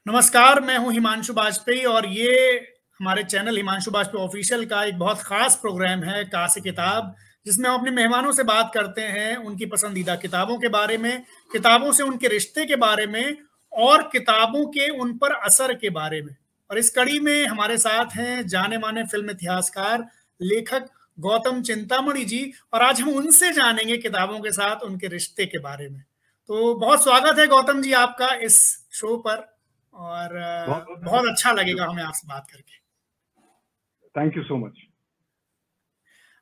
नमस्कार, मैं हूं हिमांशु बाजपेयी और ये हमारे चैनल हिमांशु बाजपेयी ऑफिशियल का एक बहुत खास प्रोग्राम है का से किताब, जिसमें हम अपने मेहमानों से बात करते हैं उनकी पसंदीदा किताबों के बारे में, किताबों से उनके रिश्ते के बारे में और किताबों के उन पर असर के बारे में। और इस कड़ी में हमारे साथ हैं जाने माने फिल्म इतिहासकार, लेखक गौतम चिंतामणि जी, और आज हम उनसे जानेंगे किताबों के साथ उनके रिश्ते के बारे में। तो बहुत स्वागत है गौतम जी आपका इस शो पर, और बहुत बहुत बहुत अच्छा लगेगा हमें आपसे बात करके। Thank you so much.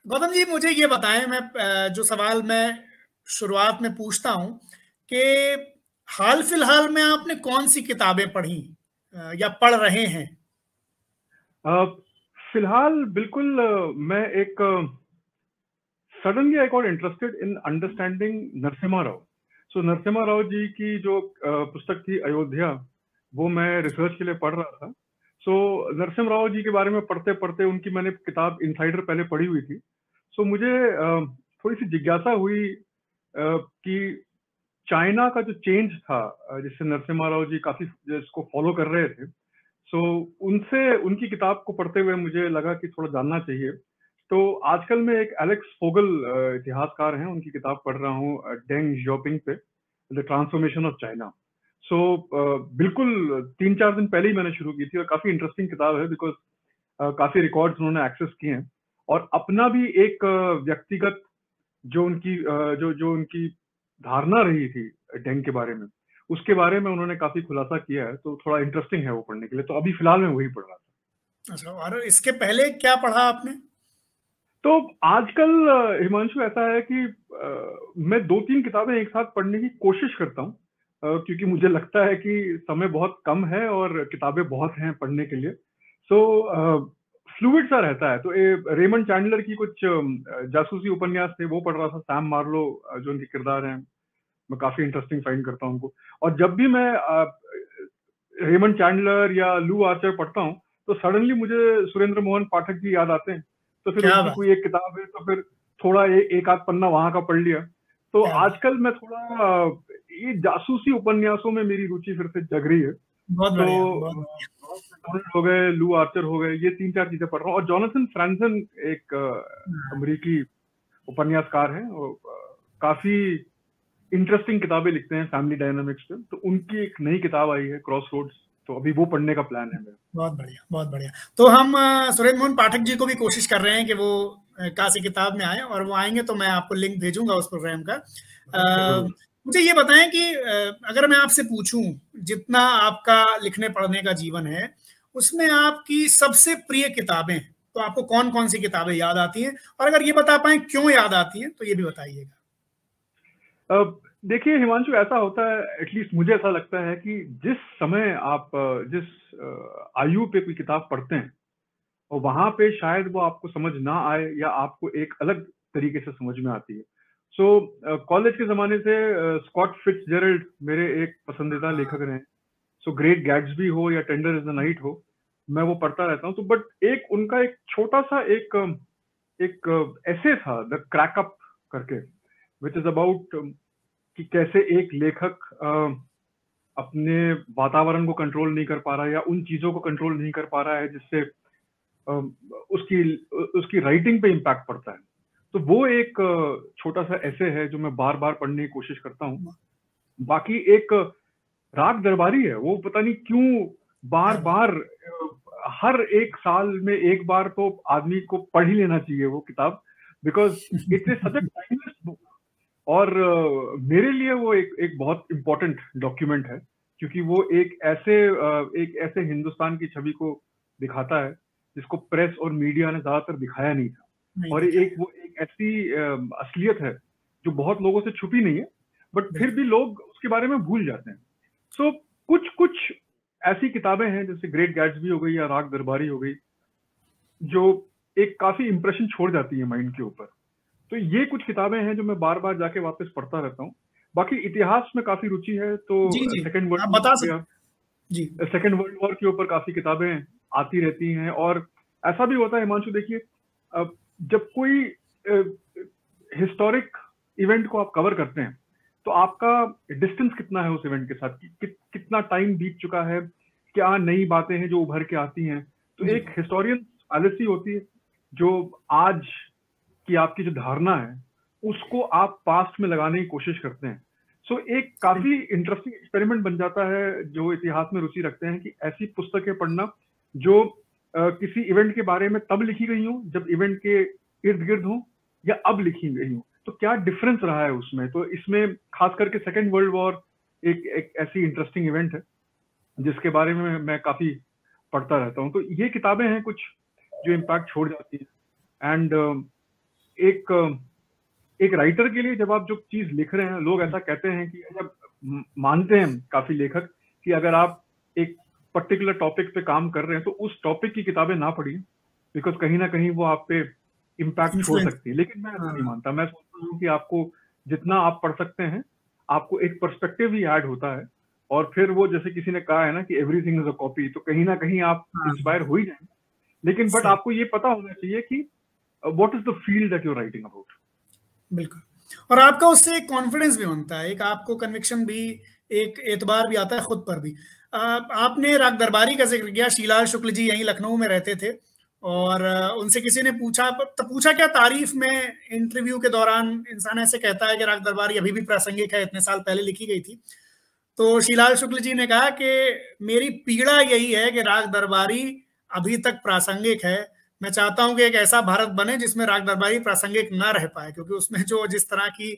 Gautam ji, मुझे ये बताएं, मैं जो सवाल मैं शुरुआत में पूछता हूं कि हाल फिलहाल में आपने कौन सी किताबें पढ़ी या पढ़ रहे हैं? फिलहाल बिल्कुल मैं एक suddenly I got interested in understanding Narasimha Rao. So Narasimha Rao ji की जो पुस्तक थी अयोध्या, वो मैं रिसर्च के लिए पढ़ रहा था। सो नरसिम्हा राव जी के बारे में पढ़ते पढ़ते उनकी मैंने किताब इनसाइडर पहले पढ़ी हुई थी। सो मुझे थोड़ी सी जिज्ञासा हुई कि चाइना का जो चेंज था, जिससे नरसिम्हा राव जी काफी इसको फॉलो कर रहे थे। सो उनसे उनकी किताब को पढ़ते हुए मुझे लगा कि थोड़ा जानना चाहिए। तो आजकल मैं एक एलेक्स फोगल इतिहासकार हैं, उनकी किताब पढ़ रहा हूँ, डेंग जियोपिंग पे, द ट्रांसफॉर्मेशन ऑफ चाइना। सो बिल्कुल 3-4 दिन पहले ही मैंने शुरू की थी और काफी इंटरेस्टिंग किताब है, बिकॉज काफी रिकॉर्ड्स उन्होंने एक्सेस किए हैं और अपना भी एक व्यक्तिगत जो उनकी जो जो उनकी धारणा रही थी डेंग के बारे में, उसके बारे में उन्होंने काफी खुलासा किया है। तो थोड़ा इंटरेस्टिंग है वो पढ़ने के लिए। तो अभी फिलहाल मैं वही पढ़ रहा था। अच्छा, और इसके पहले क्या पढ़ा आपने? तो आजकल हिमांशु ऐसा है कि मैं 2-3 किताबें एक साथ पढ़ने की कोशिश करता हूँ, क्योंकि मुझे लगता है कि समय बहुत कम है और किताबें बहुत हैं पढ़ने के लिए। सो फ्लूइड सा रहता है। तो रेमंड चैंडलर की कुछ जासूसी उपन्यास थे, वो पढ़ रहा था। सैम मार्लो जो उनके किरदार हैं, मैं काफी इंटरेस्टिंग फाइंड करता हूँ उनको। और जब भी मैं रेमंड चैंडलर या लू आर्चर पढ़ता हूँ, तो सडनली मुझे सुरेंद्र मोहन पाठक जी याद आते हैं। तो फिर क्या उनकी बात! कोई एक किताब है तो फिर थोड़ा एक आध पन्ना वहां का पढ़ लिया। तो क्या बात! आजकल मैं थोड़ा ये जासूसी उपन्यासों में मेरी रुचि फिर से जग रही है। बहुत तो बढ़िया, बहुत बढ़िया। मैकडोनल्ड हो गए, लू आर्चर हो गए, ये 3-4 चीजें पढ़ रहा हूँ। और जॉनथन फ्रैंसन एक अमेरिकी उपन्यासकार हैं, काफी इंटरेस्टिंग किताबें लिखते हैं फैमिली डायनामिक्स पे। तो उनकी एक नई किताब आई है, क्रॉस रोड्स, तो अभी वो पढ़ने का प्लान है मेरा। बहुत बढ़िया, बहुत बढ़िया। तो हम सुरेंद्र मोहन पाठक जी को भी कोशिश कर रहे हैं कि वो काशी किताब में आए, और वो आएंगे तो मैं आपको लिंक भेजूंगा उस प्रोग्राम का। जरूर। मुझे ये बताएं कि अगर मैं आपसे पूछूं, जितना आपका लिखने पढ़ने का जीवन है, उसमें आपकी सबसे प्रिय किताबें, तो आपको कौन कौन सी किताबें याद आती हैं? और अगर ये बता पाएं क्यों याद आती हैं, तो ये भी बताइएगा। देखिए हिमांशु, ऐसा होता है, एटलीस्ट मुझे ऐसा लगता है कि जिस समय आप जिस आयु पे कोई किताब पढ़ते हैं, और वहां पे शायद वो आपको समझ ना आए या आपको एक अलग तरीके से समझ में आती है। सो कॉलेज के जमाने से स्कॉट फिट्जजेरल्ड मेरे एक पसंदीदा लेखक रहे। सो ग्रेट गैट्सबी हो या टेंडर इज द नाइट हो, मैं वो पढ़ता रहता हूँ। तो बट एक उनका एक छोटा सा एक ऐसे था, द क्रैकअप करके, विच इज अबाउट कि कैसे एक लेखक अपने वातावरण को कंट्रोल नहीं कर पा रहा है या उन चीजों को कंट्रोल नहीं कर पा रहा है जिससे उसकी उसकी राइटिंग पे इम्पैक्ट पड़ता है। तो वो एक छोटा सा ऐसे है जो मैं बार बार पढ़ने की कोशिश करता हूँ। बाकी एक राग दरबारी है, वो पता नहीं क्यों बार बार हर एक साल में एक बार तो आदमी को पढ़ ही लेना चाहिए वो किताब, because it's such a timeless book. और मेरे लिए वो एक बहुत इम्पोर्टेंट डॉक्यूमेंट है, क्योंकि वो एक ऐसे हिंदुस्तान की छवि को दिखाता है जिसको प्रेस और मीडिया ने ज्यादातर दिखाया नहीं था। नहीं और वो एक ऐसी असलियत है जो बहुत लोगों से छुपी नहीं है, बट फिर भी लोग उसके बारे में भूल जाते हैं। सो कुछ कुछ ऐसी किताबें हैं, जैसे ग्रेट गैट्सबी हो गई या राग दरबारी हो गई, जो एक काफी इंप्रेशन छोड़ जाती है माइंड के ऊपर। तो ये कुछ किताबें हैं जो मैं बार बार जाके वापस पढ़ता रहता हूँ। बाकी इतिहास में काफी रुचि है, तो जी जी, सेकेंड आप वर्ल्ड बता वॉर सकते जी। सेकेंड वर्ल्ड वॉर के ऊपर काफी किताबें आती रहती हैं। और ऐसा भी होता है हिमांशु, देखिए, जब कोई हिस्टोरिक इवेंट को आप कवर करते हैं, तो आपका डिस्टेंस कितना है उस इवेंट के साथ, कितना टाइम बीत चुका है, क्या नई बातें हैं जो उभर के आती हैं। तो एक हिस्टोरियन फैलेसी होती है, जो आज की आपकी जो धारणा है उसको आप पास्ट में लगाने की कोशिश करते हैं। सो एक काफी इंटरेस्टिंग एक्सपेरिमेंट बन जाता है जो इतिहास में रुचि रखते हैं, कि ऐसी पुस्तकें पढ़ना जो किसी इवेंट के बारे में तब लिखी गई हो जब इवेंट के इर्द गिर्द हो, या अब लिखी गई हो, तो क्या डिफरेंस रहा है उसमें। तो इसमें खास करके सेकेंड वर्ल्ड वॉर एक ऐसी इंटरेस्टिंग इवेंट है जिसके बारे में मैं काफी पढ़ता रहता हूँ। तो ये किताबें हैं कुछ जो इम्पैक्ट छोड़ जाती है। एंड एक राइटर के लिए जब आप जो चीज लिख रहे हैं, लोग ऐसा कहते हैं कि जब मानते हैं काफी लेखक कि अगर आप एक पर्टिकुलर टॉपिक पे काम कर रहे हैं तो उस टॉपिक की किताबें ना पढ़िए, बिकॉज कहीं ना कहीं वो आप पे इम्पैक्ट छोड़ सकती है। लेकिन मैं ऐसा नहीं मानता। मैं सोचता हूँ कि आपको जितना आप पढ़ सकते हैं, आपको एक पर्सपेक्टिव ही ऐड होता है। और फिर वो जैसे किसी ने कहा है ना कि एवरीथिंग इज अ कॉपी, तो कहीं ना कहीं आप इंस्पायर हो ही जाएंगे। लेकिन बट आपको ये पता होना चाहिए कि what is the field that you are writing about. बिल्कुल। और आपका उससे एक कॉन्फिडेंस भी बनता है, एक आपको कन्विक्शन भी, एक एतबार भी आता है खुद पर भी। आपने राग दरबारी का जिक्र किया। शीलाल शुक्ल जी यहीं लखनऊ में रहते थे, और उनसे किसी ने पूछा, तो पूछा क्या, तारीफ में इंटरव्यू के दौरान इंसान ऐसे कहता है कि राग दरबारी अभी भी प्रासंगिक है, इतने साल पहले लिखी गई थी। तो शीलाल शुक्ल जी ने कहा कि मेरी पीड़ा यही है कि राग दरबारी अभी तक प्रासंगिक है। मैं चाहता हूं कि एक ऐसा भारत बने जिसमें राग दरबारी प्रासंगिक न रह पाए, क्योंकि उसमें जो जिस तरह की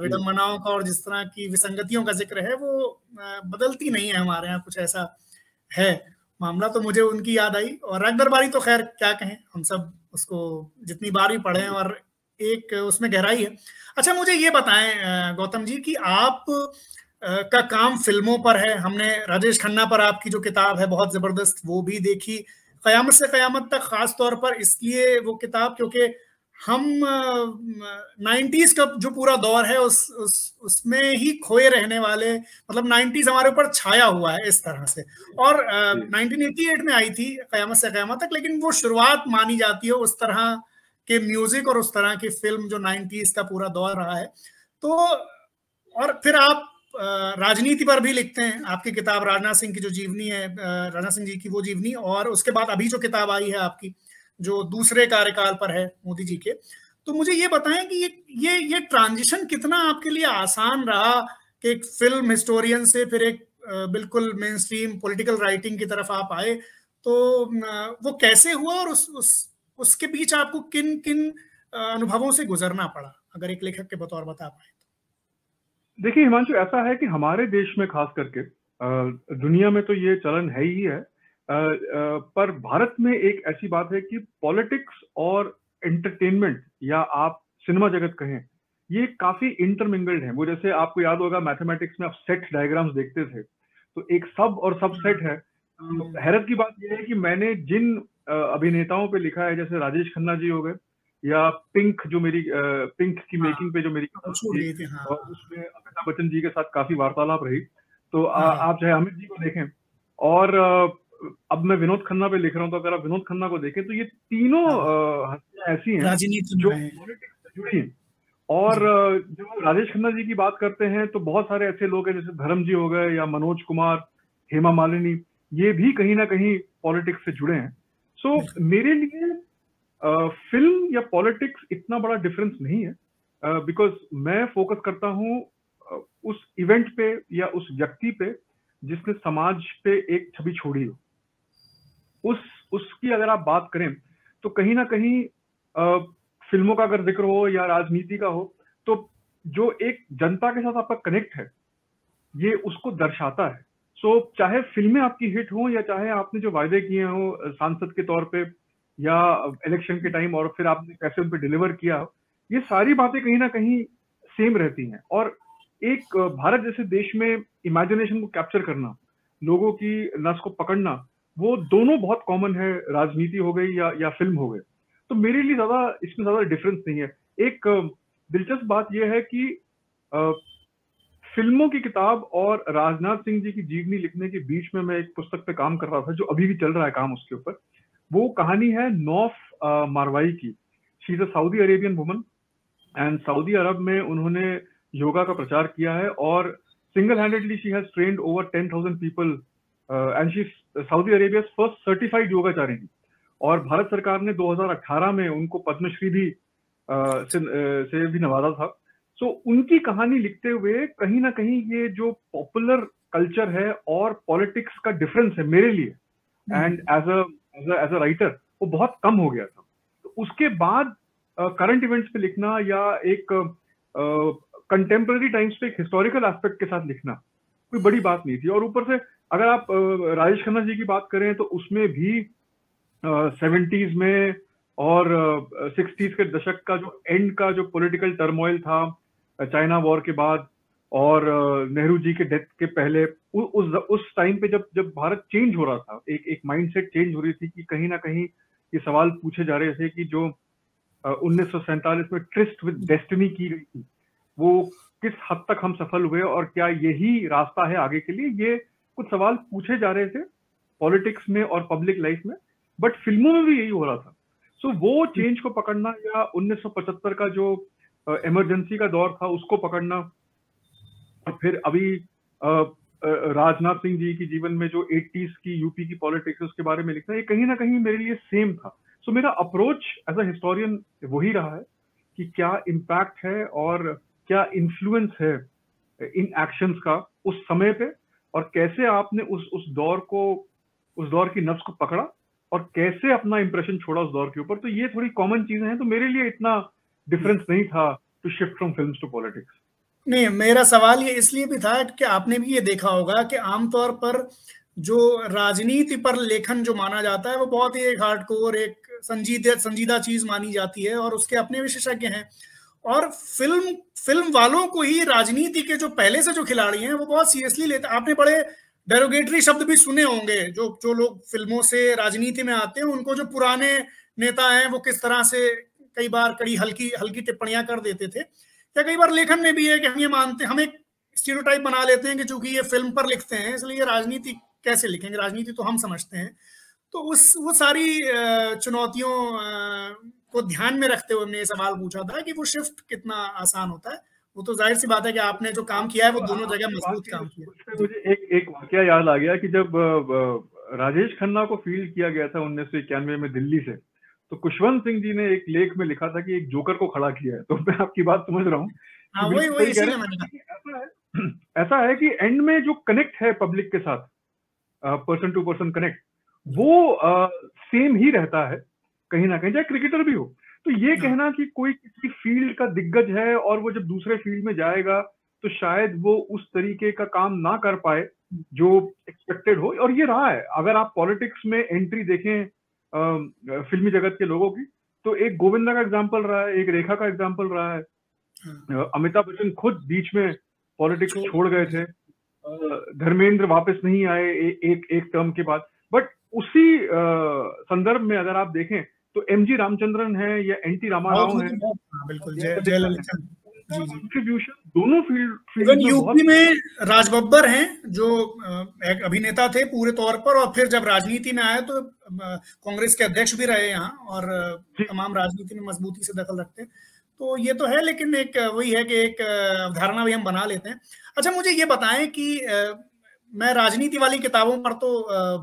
विडंबनाओं का और जिस तरह की विसंगतियों का जिक्र है वो बदलती नहीं है हमारे यहाँ, कुछ ऐसा है मामला। तो मुझे उनकी याद आई। और राग दरबारी तो खैर क्या कहें, हम सब उसको जितनी बार भी पढ़े और एक उसमें गहराई है। अच्छा, मुझे ये बताएं गौतम जी कि आप का काम फिल्मों पर है। हमने राजेश खन्ना पर आपकी जो किताब है बहुत जबरदस्त, वो भी देखी। कयामत से कयामत तक खास तौर पर इसलिए वो किताब क्योंकि हम 90s का जो पूरा दौर है उसमें ही खोए रहने वाले, मतलब 90s हमारे ऊपर छाया हुआ है इस तरह से। और 1988 में आई थी कयामत से कयामत तक, लेकिन वो शुरुआत मानी जाती है उस तरह के म्यूजिक और उस तरह की फिल्म जो 90s का पूरा दौर रहा है। तो और फिर आप राजनीति पर भी लिखते हैं। आपकी किताब राजनाथ सिंह की जो जीवनी है, राजनाथ सिंह जी की वो जीवनी, और उसके बाद अभी जो किताब आई है आपकी जो दूसरे कार्यकाल पर है मोदी जी के। तो मुझे ये बताएं कि ये ट्रांजिशन कितना आपके लिए आसान रहा कि एक फिल्म हिस्टोरियन से फिर एक बिल्कुल मेन स्ट्रीम पॉलिटिकल राइटिंग की तरफ आप आए। तो वो कैसे हुआ, और उसके बीच आपको किन किन अनुभवों से गुजरना पड़ा, अगर एक लेखक के बतौर बता पाए। देखिए हिमांशु, ऐसा है कि हमारे देश में खास करके, दुनिया में तो ये चलन है ही है, पर भारत में एक ऐसी बात है कि पॉलिटिक्स और एंटरटेनमेंट, या आप सिनेमा जगत कहें, ये काफी इंटरमिंगल्ड है। वो जैसे आपको याद होगा मैथमेटिक्स में आप सेट डायग्राम्स देखते थे, तो एक सब और सब सेट है। तो हैरत की बात यह है कि मैंने जिन अभिनेताओं पे लिखा है, जैसे राजेश खन्ना जी हो गए, या पिंक जो मेरी पिंक की मेकिंग पे जो मेरी थी, और उसमें अमिताभ बच्चन जी के साथ काफी वार्तालाप रही। तो आप चाहे अमित जी को देखें, और अब मैं विनोद खन्ना पे लिख रहा हूँ, तो अगर आप विनोद खन्ना को देखें तो ये तीनों हस्तियां ऐसी हैं जो पॉलिटिक्स से जुड़ी हैं। और जब राजेश खन्ना जी की बात करते हैं तो बहुत सारे ऐसे लोग हैं जैसे धर्म जी हो गए, या मनोज कुमार, हेमा मालिनी, ये भी कहीं ना कहीं पॉलिटिक्स से जुड़े हैं। सो मेरे लिए फिल्म या पॉलिटिक्स इतना बड़ा डिफरेंस नहीं है, बिकॉज मैं फोकस करता हूँ उस इवेंट पे या उस व्यक्ति पे जिसने समाज पे एक छवि छोड़ी हो। उसकी अगर आप बात करें तो कहीं ना कहीं फिल्मों का अगर जिक्र हो या राजनीति का हो, तो जो एक जनता के साथ आपका कनेक्ट है ये उसको दर्शाता है। सो चाहे फिल्में आपकी हिट हो, या चाहे आपने जो वायदे किए हो सांसद के तौर पे या इलेक्शन के टाइम, और फिर आपने कैसे उन पे डिलीवर किया, ये सारी बातें कहीं ना कहीं सेम रहती हैं। और एक भारत जैसे देश में इमेजिनेशन को कैप्चर करना, लोगों की नस को पकड़ना, वो दोनों बहुत कॉमन है, राजनीति हो गई या फिल्म हो गई। तो मेरे लिए इसमें ज्यादा डिफरेंस नहीं है। एक दिलचस्प बात यह है कि फिल्मों की किताब और राजनाथ सिंह जी की जीवनी लिखने के बीच में मैं एक पुस्तक पे काम कर रहा था, जो अभी भी चल रहा है काम उसके ऊपर। वो कहानी है नौफ मारवाई की। She is a Saudi Arabian woman, and Saudi Arab में उन्होंने योगा का प्रचार किया है, और single handedly she has trained over 10,000 people and she Saudi Arabia first certified योगाचार्य थी, और भारत सरकार ने 2018 में उनको पद्मश्री भी से भी नवाजा था। सो उनकी कहानी लिखते हुए कहीं ना कहीं ये जो पॉपुलर कल्चर है और पॉलिटिक्स का डिफरेंस है मेरे लिए, एंड एज अ राइटर वो बहुत कम हो गया था। तो उसके बाद करंट इवेंट्स पे लिखना या एक कंटेम्प्रेरी टाइम्स पे एक हिस्टोरिकल एस्पेक्ट के साथ लिखना कोई बड़ी बात नहीं थी। और ऊपर से अगर आप राजेश खन्ना जी की बात करें तो उसमें भी 70s में और 60s के दशक का जो एंड का जो पॉलिटिकल टर्मोइल था चाइना वॉर के बाद और नेहरू जी के डेथ के पहले, उस टाइम पे जब भारत चेंज हो रहा था, एक माइंडसेट चेंज हो रही थी कि कहीं ना कहीं ये सवाल पूछे जा रहे थे कि जो 1947 में ट्रिस्ट विद डेस्टिनी की गई थी वो किस हद तक हम सफल हुए और क्या यही रास्ता है आगे के लिए। ये कुछ सवाल पूछे जा रहे थे पॉलिटिक्स में और पब्लिक लाइफ में, बट फिल्मों में भी यही हो रहा था। सो वो चेंज को पकड़ना या 1975 का जो इमरजेंसी का दौर था उसको पकड़ना, और फिर अभी राजनाथ सिंह जी की जीवन में जो 80s की यूपी की पॉलिटिक्स है उसके बारे में लिखना, ये कहीं ना कहीं मेरे लिए सेम था। सो मेरा अप्रोच एज अ हिस्टोरियन वही रहा है कि क्या इम्पैक्ट है और क्या इन्फ्लुएंस है इन एक्शंस का उस समय पे, और कैसे आपने उस दौर की नब्ज को पकड़ा और कैसे अपना इंप्रेशन छोड़ा उस दौर के ऊपर। तो ये थोड़ी कॉमन चीजें हैं, तो मेरे लिए इतना डिफरेंस नहीं था to shift from films to politics. नहीं, मेरा सवाल ये इसलिए भी था कि आपने भी ये देखा होगा कि आमतौर पर जो राजनीति पर लेखन जो माना जाता है वो बहुत ही एक हार्डकोर, एक संजीदा चीज मानी जाती है और उसके अपने विशेषज्ञ हैं। और फिल्म वालों को ही राजनीति के जो पहले से जो खिलाड़ी हैं वो बहुत सीरियसली लेते। आपने बड़े डेरोगेटरी शब्द भी सुने होंगे, जो लोग फिल्मों से राजनीति में आते हैं उनको जो पुराने नेता हैं वो किस तरह से कई बार कड़ी हल्की टिप्पणियां कर देते थे, या कई बार लेखन में भी है कि हम ये मानते, हम एक स्टीरियोटाइप बना लेते हैं कि चूंकि ये फिल्म पर लिखते हैं इसलिए राजनीति कैसे लिखेंगे, राजनीति तो हम समझते हैं। तो वो सारी चुनौतियों को ध्यान में रखते हुए हमने ये सवाल पूछा था कि वो शिफ्ट कितना आसान होता है। वो तो जाहिर सी बात है कि आपने जो काम किया है वो दोनों जगह मजबूत काम किया। मुझे एक वाकया याद आ गया कि जब राजेश खन्ना को फील्ड किया गया था 1991 में दिल्ली से, तो खुशवंत सिंह जी ने एक लेख में लिखा था कि एक जोकर को खड़ा किया है। तो मैं आपकी बात समझ रहा हूँ। हाँ, वही इसीलिए मैंने कहा। ऐसा है कि एंड में जो कनेक्ट है पब्लिक के साथ, पर्सन टू पर्सन कनेक्ट, वो सेम ही रहता है कहीं ना कहीं, चाहे क्रिकेटर भी हो। तो ये कहना कि कोई किसी फील्ड का दिग्गज है और वो जब दूसरे फील्ड में जाएगा तो शायद वो उस तरीके का काम ना कर पाए जो एक्सपेक्टेड हो, और ये रहा है। अगर आप पॉलिटिक्स में एंट्री देखें फिल्मी जगत के लोगों की, तो एक गोविंदा का एग्जाम्पल रहा है, एक रेखा का एग्जाम्पल रहा है। अमिताभ बच्चन खुद बीच में पॉलिटिक्स छोड़ गए थे, धर्मेंद्र वापस नहीं आए एक टर्म के बाद। बट उसी संदर्भ में अगर आप देखें तो एमजी रामचंद्रन है या एनटी रामाराव है, बिल्कुल जयललिता, कंट्रीब्यूशन दोनों फील्ड में यूपी में राज बब्बर हैं जो एक अभिनेता थे पूरे तौर पर, और फिर जब राजनीति में आए तो कांग्रेस के अध्यक्ष भी रहे यहाँ और तमाम राजनीति में मजबूती से दखल रखते हैं। तो ये तो है, लेकिन एक वही है कि एक अवधारणा भी हम बना लेते हैं। अच्छा, मुझे ये बताएं कि मैं राजनीति वाली किताबों पर तो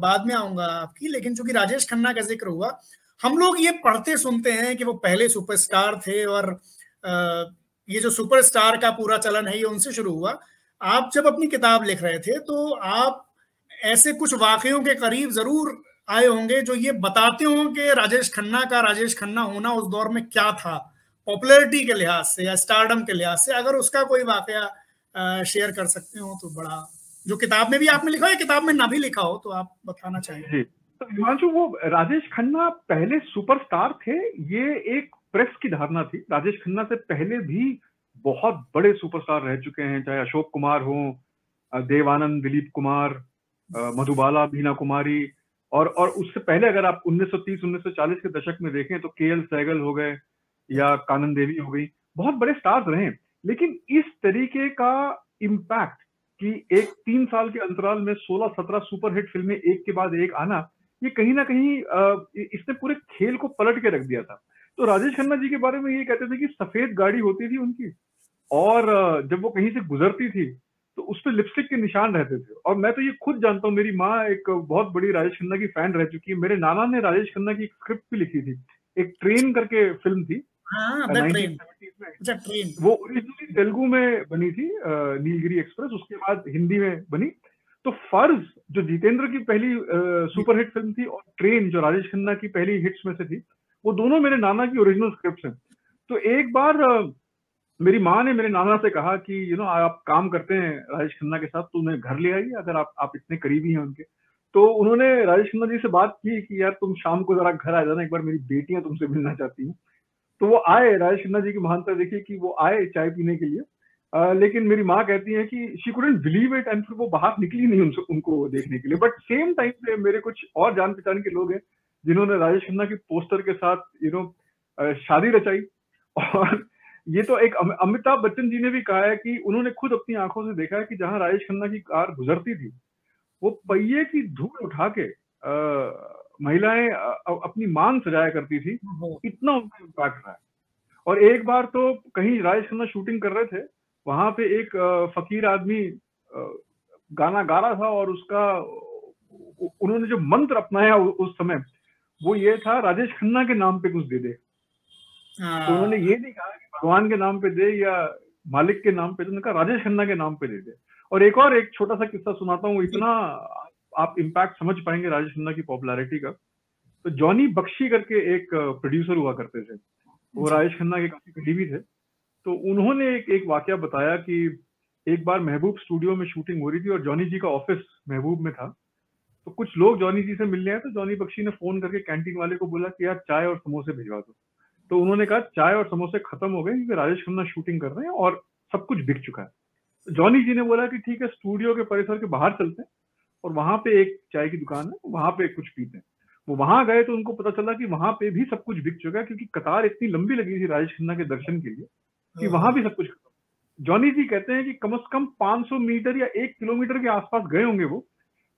बाद में आऊंगा आपकी, लेकिन चूंकि राजेश खन्ना का जिक्र हुआ, हम लोग ये पढ़ते सुनते हैं कि वो पहले सुपरस्टार थे और ये जो सुपरस्टार का पूरा चलन है ये उनसे शुरू हुआ। आप जब अपनी किताब लिख रहे थे तो आप ऐसे कुछ वाकयों के करीब जरूर आए होंगे जो ये बताते हों कि राजेश खन्ना होना उस दौर में क्या था, पॉपुलैरिटी के लिहाज से या स्टारडम के लिहाज से। अगर उसका कोई वाकया शेयर कर सकते हो तो बड़ा, जो किताब में भी आपने लिखा है, किताब में ना भी लिखा हो तो आप बताना चाहिए। तो हिमांशु, वो राजेश खन्ना पहले सुपरस्टार थे, ये एक प्रेस की धारणा थी। राजेश खन्ना से पहले भी बहुत बड़े सुपरस्टार रह चुके हैं, चाहे अशोक कुमार हो, देव आनंद, दिलीप कुमार, मधुबाला, बीना कुमारी, और उससे पहले अगर आप 1930-1940 के दशक में देखें तो केएल सहगल हो गए या कानन देवी हो गई, बहुत बड़े स्टार्स रहे। लेकिन इस तरीके का इम्पैक्ट कि एक 3 साल के अंतराल में 16-17 सुपरहिट फिल्में एक के बाद एक आना, ये कहीं ना कहीं इसने पूरे खेल को पलट के रख दिया था। तो राजेश खन्ना जी के बारे में ये कहते थे कि सफेद गाड़ी होती थी उनकी, और जब वो कहीं से गुजरती थी तो उस पर लिपस्टिक के निशान रहते थे। और मैं तो ये खुद जानता हूँ, मेरी माँ एक बहुत बड़ी राजेश खन्ना की फैन रह चुकी है। मेरे नाना ने राजेश खन्ना की एक स्क्रिप्ट भी लिखी थी, एक ट्रेन करके फिल्म थी हाँ, द ट्रेन। 1970s में। अच्छा, ट्रेन। वो ओरिजिनली तेलुगु में बनी थी, नीलगिरी एक्सप्रेस, उसके बाद हिंदी में बनी। तो फर्ज जो जितेंद्र की पहली सुपर हिट फिल्म थी, और ट्रेन जो राजेश खन्ना की पहली हिट्स में से थी, वो दोनों मेरे नाना की ओरिजिनल स्क्रिप्ट हैं। तो एक बार मेरी माँ ने मेरे नाना से कहा कि आप काम करते हैं राजेश खन्ना के साथ, तो उन्हें घर ले आइए अगर आप इतने करीबी हैं उनके। तो उन्होंने राजेश खन्ना जी से बात की कि यार तुम शाम को जरा घर आ जाना, एक बार मेरी बेटियां तुमसे मिलना चाहती हैं। तो वो आए। राजेश खन्ना जी की महानता देखिए कि वो आए चाय पीने के लिए। लेकिन मेरी माँ कहती है कि she couldn't believe it, and फिर वो बाहर निकली नहीं उनको देखने के लिए। बट सेम टाइम पे मेरे कुछ और जान पहचान के लोग हैं जिन्होंने राजेश खन्ना की पोस्टर के साथ शादी रचाई। और ये तो एक अमिताभ बच्चन जी ने भी कहा है कि उन्होंने खुद अपनी आंखों से देखा है कि जहां राजेश खन्ना की कार गुजरती थी, वो पहिए की धूल उठा के महिलाएं अपनी मान सजाया करती थी। इतना उनका इम्पैक्ट रहा है। और एक बार तो कहीं राजेश खन्ना शूटिंग कर रहे थे, वहां पे एक फकीर आदमी गाना गा रहा था, और उसका उन्होंने जो मंत्र अपनाया उस समय, वो ये था, राजेश खन्ना के नाम पे कुछ दे दे। तो उन्होंने ये नहीं कहा कि भगवान के नाम पे दे या मालिक के नाम पे, तो उन्होंने कहा राजेश खन्ना के नाम पे दे दे। और एक छोटा सा किस्सा सुनाता हूँ, इतना आप इम्पैक्ट समझ पाएंगे राजेश खन्ना की पॉपुलैरिटी का। तो जॉनी बख्शी करके एक प्रोड्यूसर हुआ करते थे, वो राजेश खन्ना के काफी करीबी थे। तो उन्होंने एक वाकया बताया कि एक बार महबूब स्टूडियो में शूटिंग हो रही थी, और जॉनी जी का ऑफिस महबूब में था। तो कुछ लोग जॉनी जी से मिलने आए, तो जॉनी बख्शी ने फोन करके कैंटीन वाले को बोला कि यार चाय और समोसे भिजवा दो। तो उन्होंने कहा चाय और समोसे खत्म हो गए क्योंकि राजेश खन्ना शूटिंग कर रहे हैं और सब कुछ बिक चुका है। तो जॉनी जी ने बोला कि ठीक है, स्टूडियो के परिसर के बाहर चलते हैं, और वहां पे एक चाय की दुकान है, वहां पे कुछ पीते हैं। वो वहां गए तो उनको पता चला कि वहां पे भी सब कुछ बिक चुका है, क्योंकि कतार इतनी लंबी लगी थी राजेश खन्ना के दर्शन के लिए कि वहां भी सब कुछ खत्म। जॉनी जी कहते हैं कि कम से कम 500 मीटर या 1 किलोमीटर के आसपास गए होंगे वो,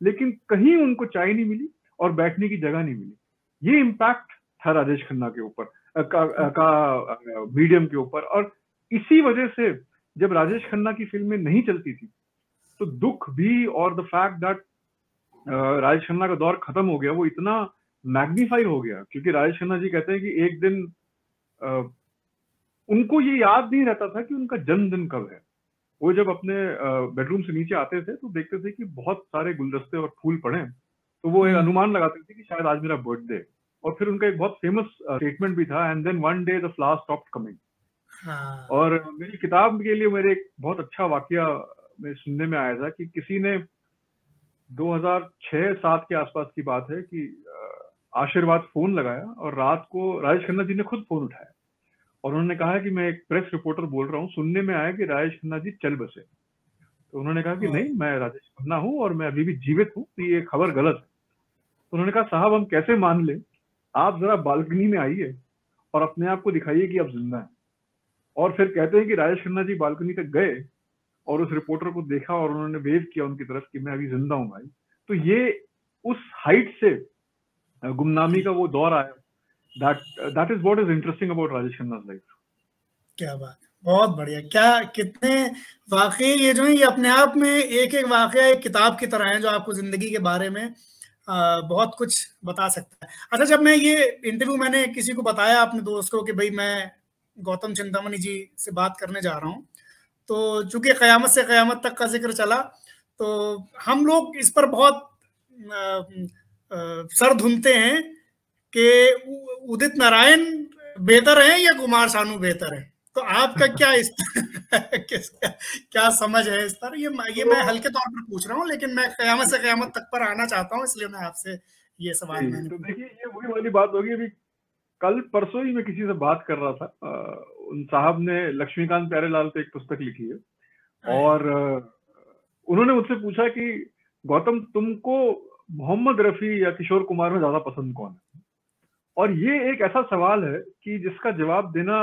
लेकिन कहीं उनको चाय नहीं मिली और बैठने की जगह नहीं मिली। ये इम्पैक्ट था राजेश खन्ना के ऊपर का मीडियम के ऊपर। और इसी वजह से जब राजेश खन्ना की फिल्में नहीं चलती थी, तो दुख भी और the fact that Rajesh Khanna का दौर खत्म हो गया, वो इतना मैग्नीफाई हो गया। क्योंकि राजेश खन्ना जी कहते हैं कि एक दिन उनको ये याद नहीं रहता था कि उनका जन्मदिन कब है। वो जब अपने बेडरूम से नीचे आते थे तो देखते थे कि बहुत सारे गुलदस्ते और फूल पड़े हैं, तो वो एक अनुमान लगाते थे कि शायद आज मेरा बर्थडे। और फिर उनका एक बहुत फेमस स्टेटमेंट भी था, and then one day the flowers stopped coming. और मेरी किताब के लिए मेरे एक बहुत अच्छा वाकया में सुनने में आया था कि किसी ने 2006-07 के आसपास की बात है कि आशीर्वाद फोन लगाया, और रात को राजेश खन्ना जी ने खुद फोन उठाया, और उन्होंने कहा कि मैं एक प्रेस रिपोर्टर बोल रहा हूँ, सुनने में आया कि राजेश खन्ना जी चल बसे। तो उन्होंने कहा कि नहीं, मैं राजेश खन्ना हूँ और मैं अभी भी जीवित हूँ, तो ये खबर गलत है। तो उन्होंने कहा साहब हम कैसे मान लें, आप जरा बालकनी में आइए और अपने आप को दिखाइए कि आप जिंदा हैं। और फिर कहते हैं कि राजेश खन्ना जी बालकनी तक गए और उस रिपोर्टर को देखा, और उन्होंने वेव किया उनकी तरफ कि मैं अभी जिंदा हूँ भाई। तो ये उस हाइट से गुमनामी का वो दौर आया। that is what is interesting about Rajesh खन्ना's life। क्या बात, बहुत बढ़िया। क्या कितने वाकई ये जो है, ये अपने आप में एक एक वाकया एक किताब की तरह है, जो आपको जिंदगी के बारे में बहुत कुछ बता सकता है। अच्छा, जब मैं ये इंटरव्यू मैंने किसी को बताया अपने दोस्त को कि भाई मैं गौतम चिंतामणि जी से बात करने जा रहा हूँ, तो चूंकि क़यामत से क़यामत तक का जिक्र चला, तो हम लोग इस पर बहुत सर धुनते हैं कि उदित नारायण बेहतर है या कुमार शानू बेहतर है। तो आपका क्या इस क्या समझ है इस पर? ये मैं हल्के तौर पर पूछ रहा हूँ, लेकिन मैं क़यामत से क़यामत तक पर आना चाहता हूँ, इसलिए मैं आपसे ये सवाल मैंने। तो देखिए, ये वही वाली बात होगी। अभी कल परसों ही मैं किसी से बात कर रहा था, उन साहब ने लक्ष्मीकांत प्यारेलाल पे एक पुस्तक लिखी है, और उन्होंने मुझसे पूछा कि गौतम तुमको मोहम्मद रफी या किशोर कुमार में ज्यादा पसंद कौन है? और ये एक ऐसा सवाल है कि जिसका जवाब देना,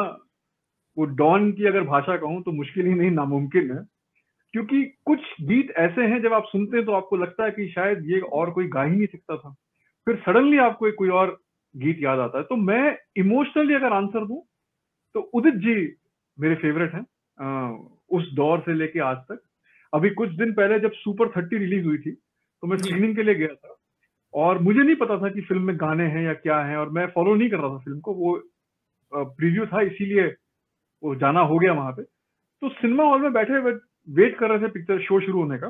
वो डॉन की अगर भाषा कहूं तो मुश्किल ही नहीं, नामुमकिन है। क्योंकि कुछ गीत ऐसे हैं जब आप सुनते हैं तो आपको लगता है कि शायद ये और कोई गा ही नहीं सकता था, फिर सडनली आपको कोई और गीत याद आता है। तो मैं इमोशनली अगर आंसर दूं तो उदित जी मेरे फेवरेट हैं, उस दौर से लेके आज तक। अभी कुछ दिन पहले जब सुपर 30 रिलीज हुई थी तो मैं जी स्क्रीनिंग के लिए गया था, और मुझे नहीं पता था कि फिल्म में गाने हैं या क्या है, और मैं फॉलो नहीं कर रहा था फिल्म को, वो प्रीव्यू था इसीलिए वो जाना हो गया वहां पे। तो सिनेमा हॉल में बैठे वेट कर रहे थे पिक्चर शो शुरू होने का,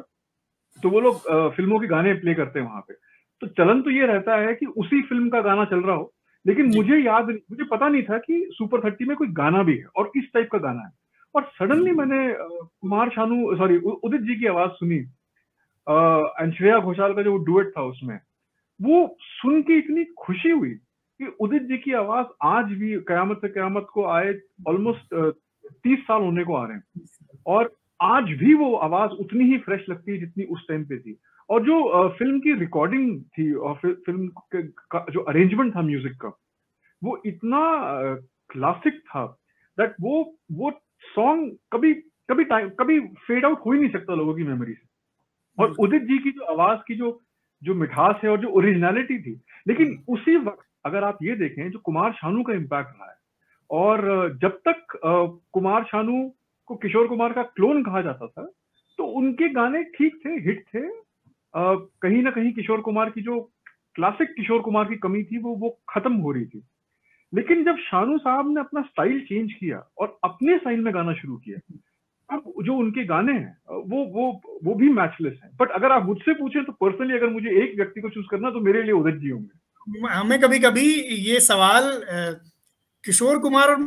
तो वो लोग फिल्मों के गाने प्ले करते हैं वहां पे। तो चलन तो ये रहता है कि उसी फिल्म का गाना चल रहा हो, लेकिन जी मुझे पता नहीं था कि सुपर 30 में कोई गाना भी है और इस टाइप का गाना है। और सडनली मैंने कुमार शानू, सॉरी, उदित जी की आवाज सुनी, एंड श्रेया घोषाल का जो डुएट था उसमें, वो सुन के इतनी खुशी हुई कि उदित जी की आवाज आज भी कयामत से कयामत को आए ऑलमोस्ट 30 साल होने को आ रहे हैं, और आज भी वो आवाज उतनी ही फ्रेश लगती है जितनी उस टाइम पे थी। और जो फिल्म की रिकॉर्डिंग थी और फिल्म का जो अरेंजमेंट था म्यूजिक का, वो इतना क्लासिक था दैट वो सॉन्ग कभी कभी टाइम कभी फेड आउट हो ही नहीं सकता लोगों की मेमोरी से। और बिल्कुल उदित जी की जो आवाज की जो जो मिठास है और जो ओरिजिनलिटी थी, लेकिन उसी वक्त अगर आप ये देखें जो कुमार शानू का इम्पैक्ट रहा है, और जब तक कुमार शानू को किशोर कुमार का क्लोन कहा जाता था तो उनके गाने ठीक थे, हिट थे, कहीं ना कहीं किशोर कुमार की जो क्लासिक किशोर कुमार की कमी थी वो खत्म हो रही थी। लेकिन जब शानू साहब ने अपना स्टाइल चेंज किया और अपने स्टाइल में गाना शुरू किया, अब जो उनके गाने हैं वो भी मैचलेस हैं। बट अगर आप मुझसे पूछें तो पर्सनली अगर मुझे एक व्यक्ति को चूज करना तो मेरे लिए उदित जी होंगे। हमें कभी कभी ये सवाल किशोर कुमार और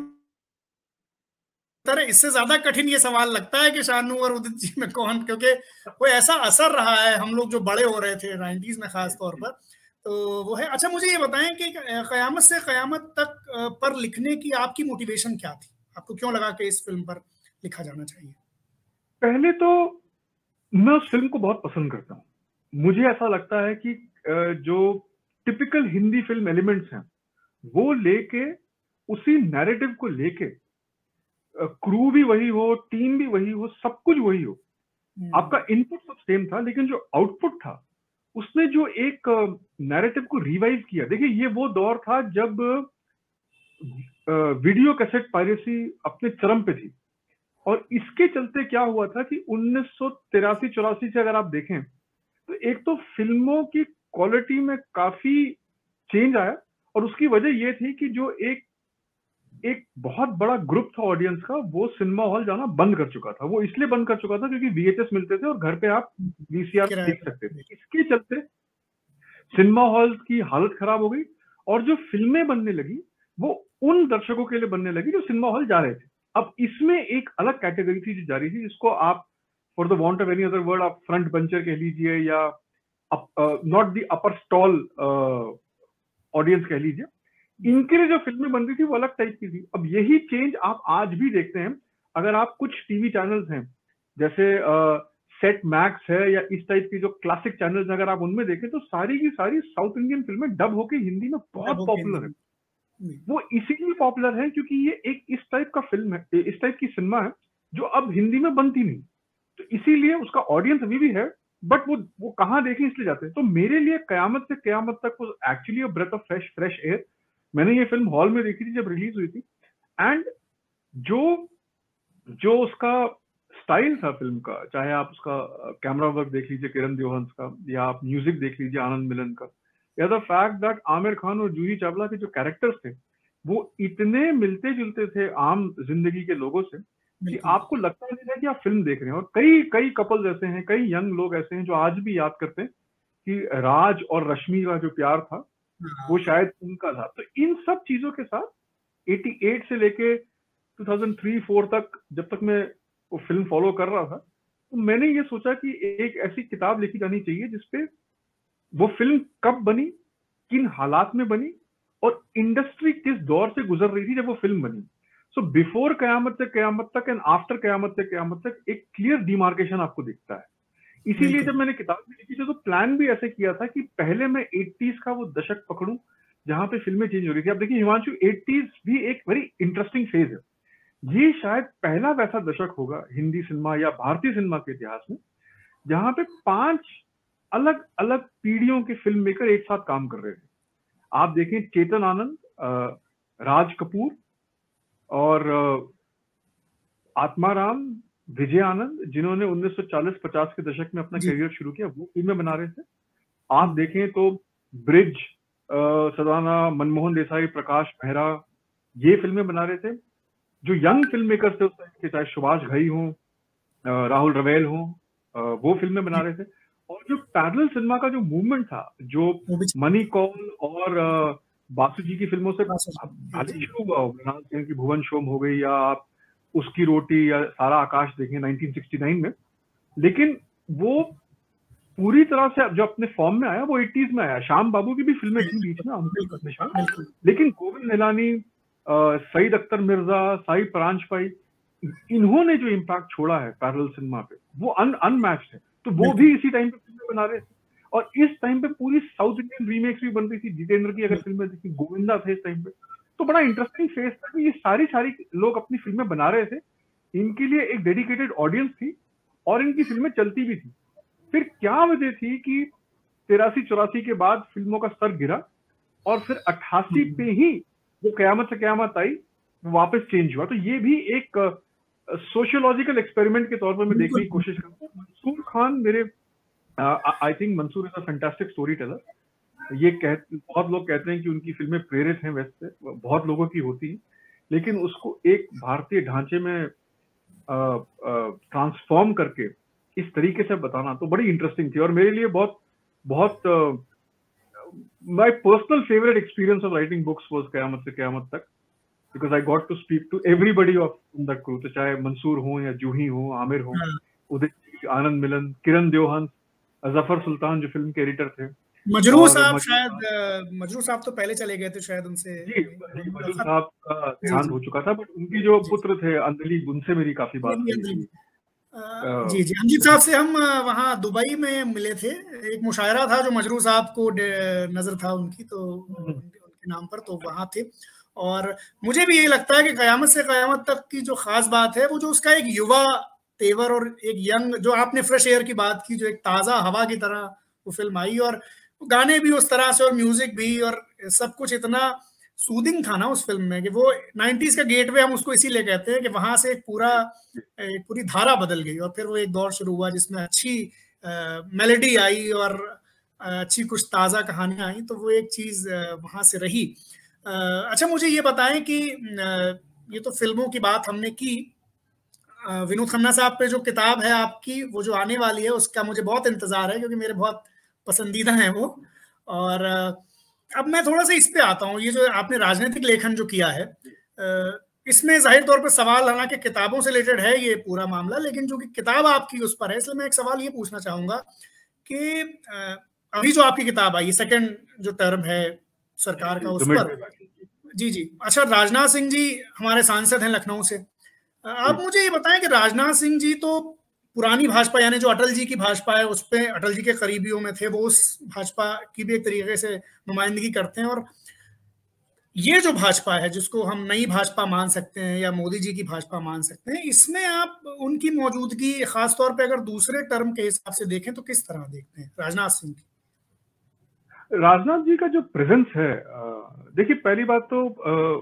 तरह इससे ज्यादा कठिन ये सवाल लगता है कि शानू और उदित जी में कौन, क्योंकि कोई ऐसा असर रहा है हम लोग जो बड़े हो रहे थे 90s में खास तौर पर, तो वो है। अच्छा मुझे ये बताएं कि कयामत से कयामत तक पर लिखने की आपकी मोटिवेशन क्या थी? आपको क्यों लगा कि इस फिल्म पर लिखा जाना चाहिए? पहले तो मैं उस फिल्म को बहुत पसंद करता हूँ। मुझे ऐसा लगता है कि जो टिपिकल हिंदी फिल्म एलिमेंट्स हैं वो लेके, उसी नैरेटिव को लेके, क्रू भी वही हो, टीम भी वही हो, सब कुछ वही हो, आपका इनपुट सब सेम था, लेकिन जो आउटपुट था उसने जो एक नैरेटिव को रिवाइव किया। देखिए ये वो दौर था जब वीडियो कैसेट पायरेसी अपने चरम पे थी, और इसके चलते क्या हुआ था कि 1983-84 से अगर आप देखें तो एक तो फिल्मों की क्वालिटी में काफी चेंज आया, और उसकी वजह ये थी कि जो एक बहुत बड़ा ग्रुप था ऑडियंस का, वो सिनेमा हॉल जाना बंद कर चुका था। वो इसलिए बंद कर चुका था क्योंकि VHS मिलते थे और घर पे आप VCR देख सकते थे। इसके चलते सिनेमा हॉल की हालत खराब हो गई, और जो फिल्में बनने लगी वो उन दर्शकों के लिए बनने लगी जो सिनेमा हॉल जा रहे थे। अब इसमें एक अलग कैटेगरी थी जो जा रही थी, जिसको आप for the want of any other word आप फ्रंट बंचर कह लीजिए, या not the upper stall audience कह लीजिए। इनके लिए जो फिल्में बन रही थी वो अलग टाइप की थी। अब यही चेंज आप आज भी देखते हैं। अगर आप कुछ टीवी चैनल्स हैं जैसे सेट मैक्स है या इस टाइप की जो क्लासिक चैनल्स अगर आप उनमें देखें तो सारी की सारी साउथ इंडियन फिल्में डब होके हिंदी में बहुत पॉपुलर है। वो इसीलिए पॉपुलर है क्योंकि ये एक इस टाइप का फिल्म है, इस टाइप की सिनेमा है जो अब हिंदी में बनती नहीं, तो इसीलिए उसका ऑडियंस अभी भी है। बट वो कहाँ देखें इसलिए जाते हैं। तो मेरे लिए कयामत से कयामत तक वो actually a breath of fresh air. मैंने ये फिल्म हॉल में देखी थी जब रिलीज हुई थी, एंड जो उसका स्टाइल था फिल्म का, चाहे आप उसका कैमरा वर्क देख लीजिए किरण देओहंस का, या आप म्यूजिक देख लीजिए आनंद मिलन का, या the fact that Aamir Khan और जूही चावला के जो कैरेक्टर्स थे वो इतने मिलते जुलते थे आम जिंदगी के लोगों से कि आपको लगता नहीं था कि आप फिल्म देख रहे हैं। और कई कई कपल्स ऐसे हैं, कई यंग लोग ऐसे हैं जो आज भी याद करते हैं कि राज और रश्मि का जो प्यार था वो शायद उनका था। तो इन सब चीजों के साथ 88 से लेके 2003-4 तक जब तक मैं वो फिल्म फॉलो कर रहा था, तो मैंने ये सोचा कि एक ऐसी किताब लिखी जानी चाहिए जिसपे वो फिल्म कब बनी, किन हालात में बनी, और इंडस्ट्री किस दौर से गुजर रही थी जब वो फिल्म बनी। सो बिफोर कयामत से कयामत तक एंड आफ्टर कयामत से कयामत तक एक क्लियर डिमार्केशन आपको दिखता है। इसीलिए जब मैंने किताब लिखी थी तो प्लान भी ऐसे किया था कि पहले मैं 80s का वो दशक पकड़ूं जहां पे फिल्में चेंज हो रही थी। अब देखिए हिमांशु, 80s भी एक वेरी इंटरेस्टिंग फेज है। ये शायद पहला वैसा दशक होगा हिंदी सिनेमा या भारतीय सिनेमा के इतिहास में जहां पे 5 अलग अलग पीढ़ियों के फिल्म मेकर एक साथ काम कर रहे थे। आप देखें चेतन आनंद, राज कपूर और आत्माराम, विजय आनंद, जिन्होंने 1940-50 के दशक में अपना करियर शुरू किया, वो फिल्में बना रहे थे। आप देखें तो ब्रिज, सदाना, मनमोहन देसाई, प्रकाश मेहरा, ये फिल्में बना रहे थे। जो यंग फिल्म मेकर्स थे उस टाइम के, चाहे सुभाष घई हो, राहुल रवेल हो, वो फिल्में बना रहे थे। और जो पैरेलल सिनेमा का जो मूवमेंट था, जो मनी कौल और बासु जी की फिल्मों से भले शुरू हुआ हो, मृणाल सेन की भुवन शोम हो गई, या आप उसकी रोटी या सारा आकाश देखें 1969 में, लेकिन वो पूरी तरह से जो अपने फॉर्म में आया वो 80s में आया। श्याम बाबू की भी फिल्में थी बीच में, लेकिन गोविंद निलानी, सईद अख्तर मिर्जा, साई परांजपाई, इन्होंने जो इम्पैक्ट छोड़ा है पैरेलल सिनेमा पे, वो अनमैच्ड है। तो वो भी इसी टाइम पे फिल्में बना रहे थे, और इस टाइम पे पूरी साउथ इंडियन रीमेक्स भी बन रही थी। जितेंद्र की अगर फिल्में देखी, गोविंदा थे इस टाइम पे, तो बड़ा इंटरेस्टिंग फेज था कि ये सारी लोग अपनी फिल्में बना रहे थे। इनके लिए एक डेडिकेटेड ऑडियंस थी और इनकी फिल्में चलती भी थी। फिर क्या वजह थी कि 83-84 के बाद फिल्मों का स्तर गिरा, और फिर 88 पे ही वो कयामत से कयामत आई, वापस चेंज हुआ। तो ये भी एक सोशियोलॉजिकल एक्सपेरिमेंट के तौर पर मैं देखने की कोशिश करता हूँ। मंसूर खान मेरे, I think Mansoor is a fantastic story teller. बहुत लोग कहते हैं कि उनकी फिल्में प्रेरित हैं, वैसे बहुत लोगों की होती है, लेकिन उसको एक भारतीय ढांचे में ट्रांसफॉर्म करके इस तरीके से बताना तो बड़ी इंटरेस्टिंग थी। और मेरे लिए बहुत my personal favourite experience of writing books was Qayamat Se Qayamat Tak, because I got to speak to everybody of that crew, तो चाहे मंसूर हो या जूही हो, आमिर हो, उदित, आनंद मिलन, किरण देओहन, जफर सुल्तान जो फिल्म के एडिटर थे, मजरू साहब, शायद मजरू साहब तो पहले चले गए थे शायद उनसे। जी, मजरू साहब का देहांत हो चुका था, बट उनकी जो पुत्र थे अंजलि, उनसे मेरी काफी बात हुई थी। जी अंजित साहब से हम वहाँ दुबई में मिले थे। एक मुशायरा था जो मजरू साहब को नजर था उनकी, तो उनके नाम पर, तो वहाँ थे। और मुझे भी ये लगता है कि कयामत से कयामत तक की जो खास बात है वो जो उसका एक युवा तेवर और एक यंग, जो आपने फ्रेश एयर की बात की, जो एक ताज़ा हवा की तरह वो फिल्म आई, और गाने भी उस तरह से और म्यूजिक भी और सब कुछ इतना सूदिंग था ना उस फिल्म में कि वो 90s का गेटवे हम उसको इसीलिए कहते हैं कि वहां से एक पूरी धारा बदल गई। और फिर वो एक दौर शुरू हुआ जिसमें अच्छी मेलोडी आई और अच्छी कुछ ताज़ा कहानियां आई, तो वो एक चीज वहां से रही। अच्छा, मुझे ये बताएं कि ये तो फिल्मों की बात हमने की, विनोद खन्ना साहब पे जो किताब है आपकी, वो जो आने वाली है, उसका मुझे बहुत इंतजार है, क्योंकि मेरे बहुत पसंदीदा हैं वो। और अब मैं थोड़ा सा इस पे आता हूँ, ये जो आपने राजनीतिक लेखन जो किया है, इसमें जाहिर तौर पर सवाल, हालांकि किताबों से रिलेटेड है ये पूरा मामला, लेकिन जो कि किताब आपकी उस पर है, इसलिए मैं एक सवाल ये पूछना चाहूंगा कि अभी जो आपकी किताब आई, सेकंड जो टर्म है सरकार का, उस पर जी अच्छा, राजनाथ सिंह जी हमारे सांसद हैं लखनऊ से। आप मुझे ये बताएं कि राजनाथ सिंह जी तो पुरानी भाजपा, यानी जो अटल जी की भाजपा है, उस पे अटल जी के करीबियों में थे, वो उस भाजपा की भी एक तरीके से नुमाइंदगी करते हैं। और ये जो भाजपा है, जिसको हम नई भाजपा मान सकते हैं या मोदी जी की भाजपा मान सकते हैं, इसमें आप उनकी मौजूदगी खासतौर पे अगर दूसरे टर्म के हिसाब से देखें तो किस तरह देखते हैं राजनाथ सिंह की? राजनाथ जी का जो प्रेजेंस है, देखिए पहली बात तो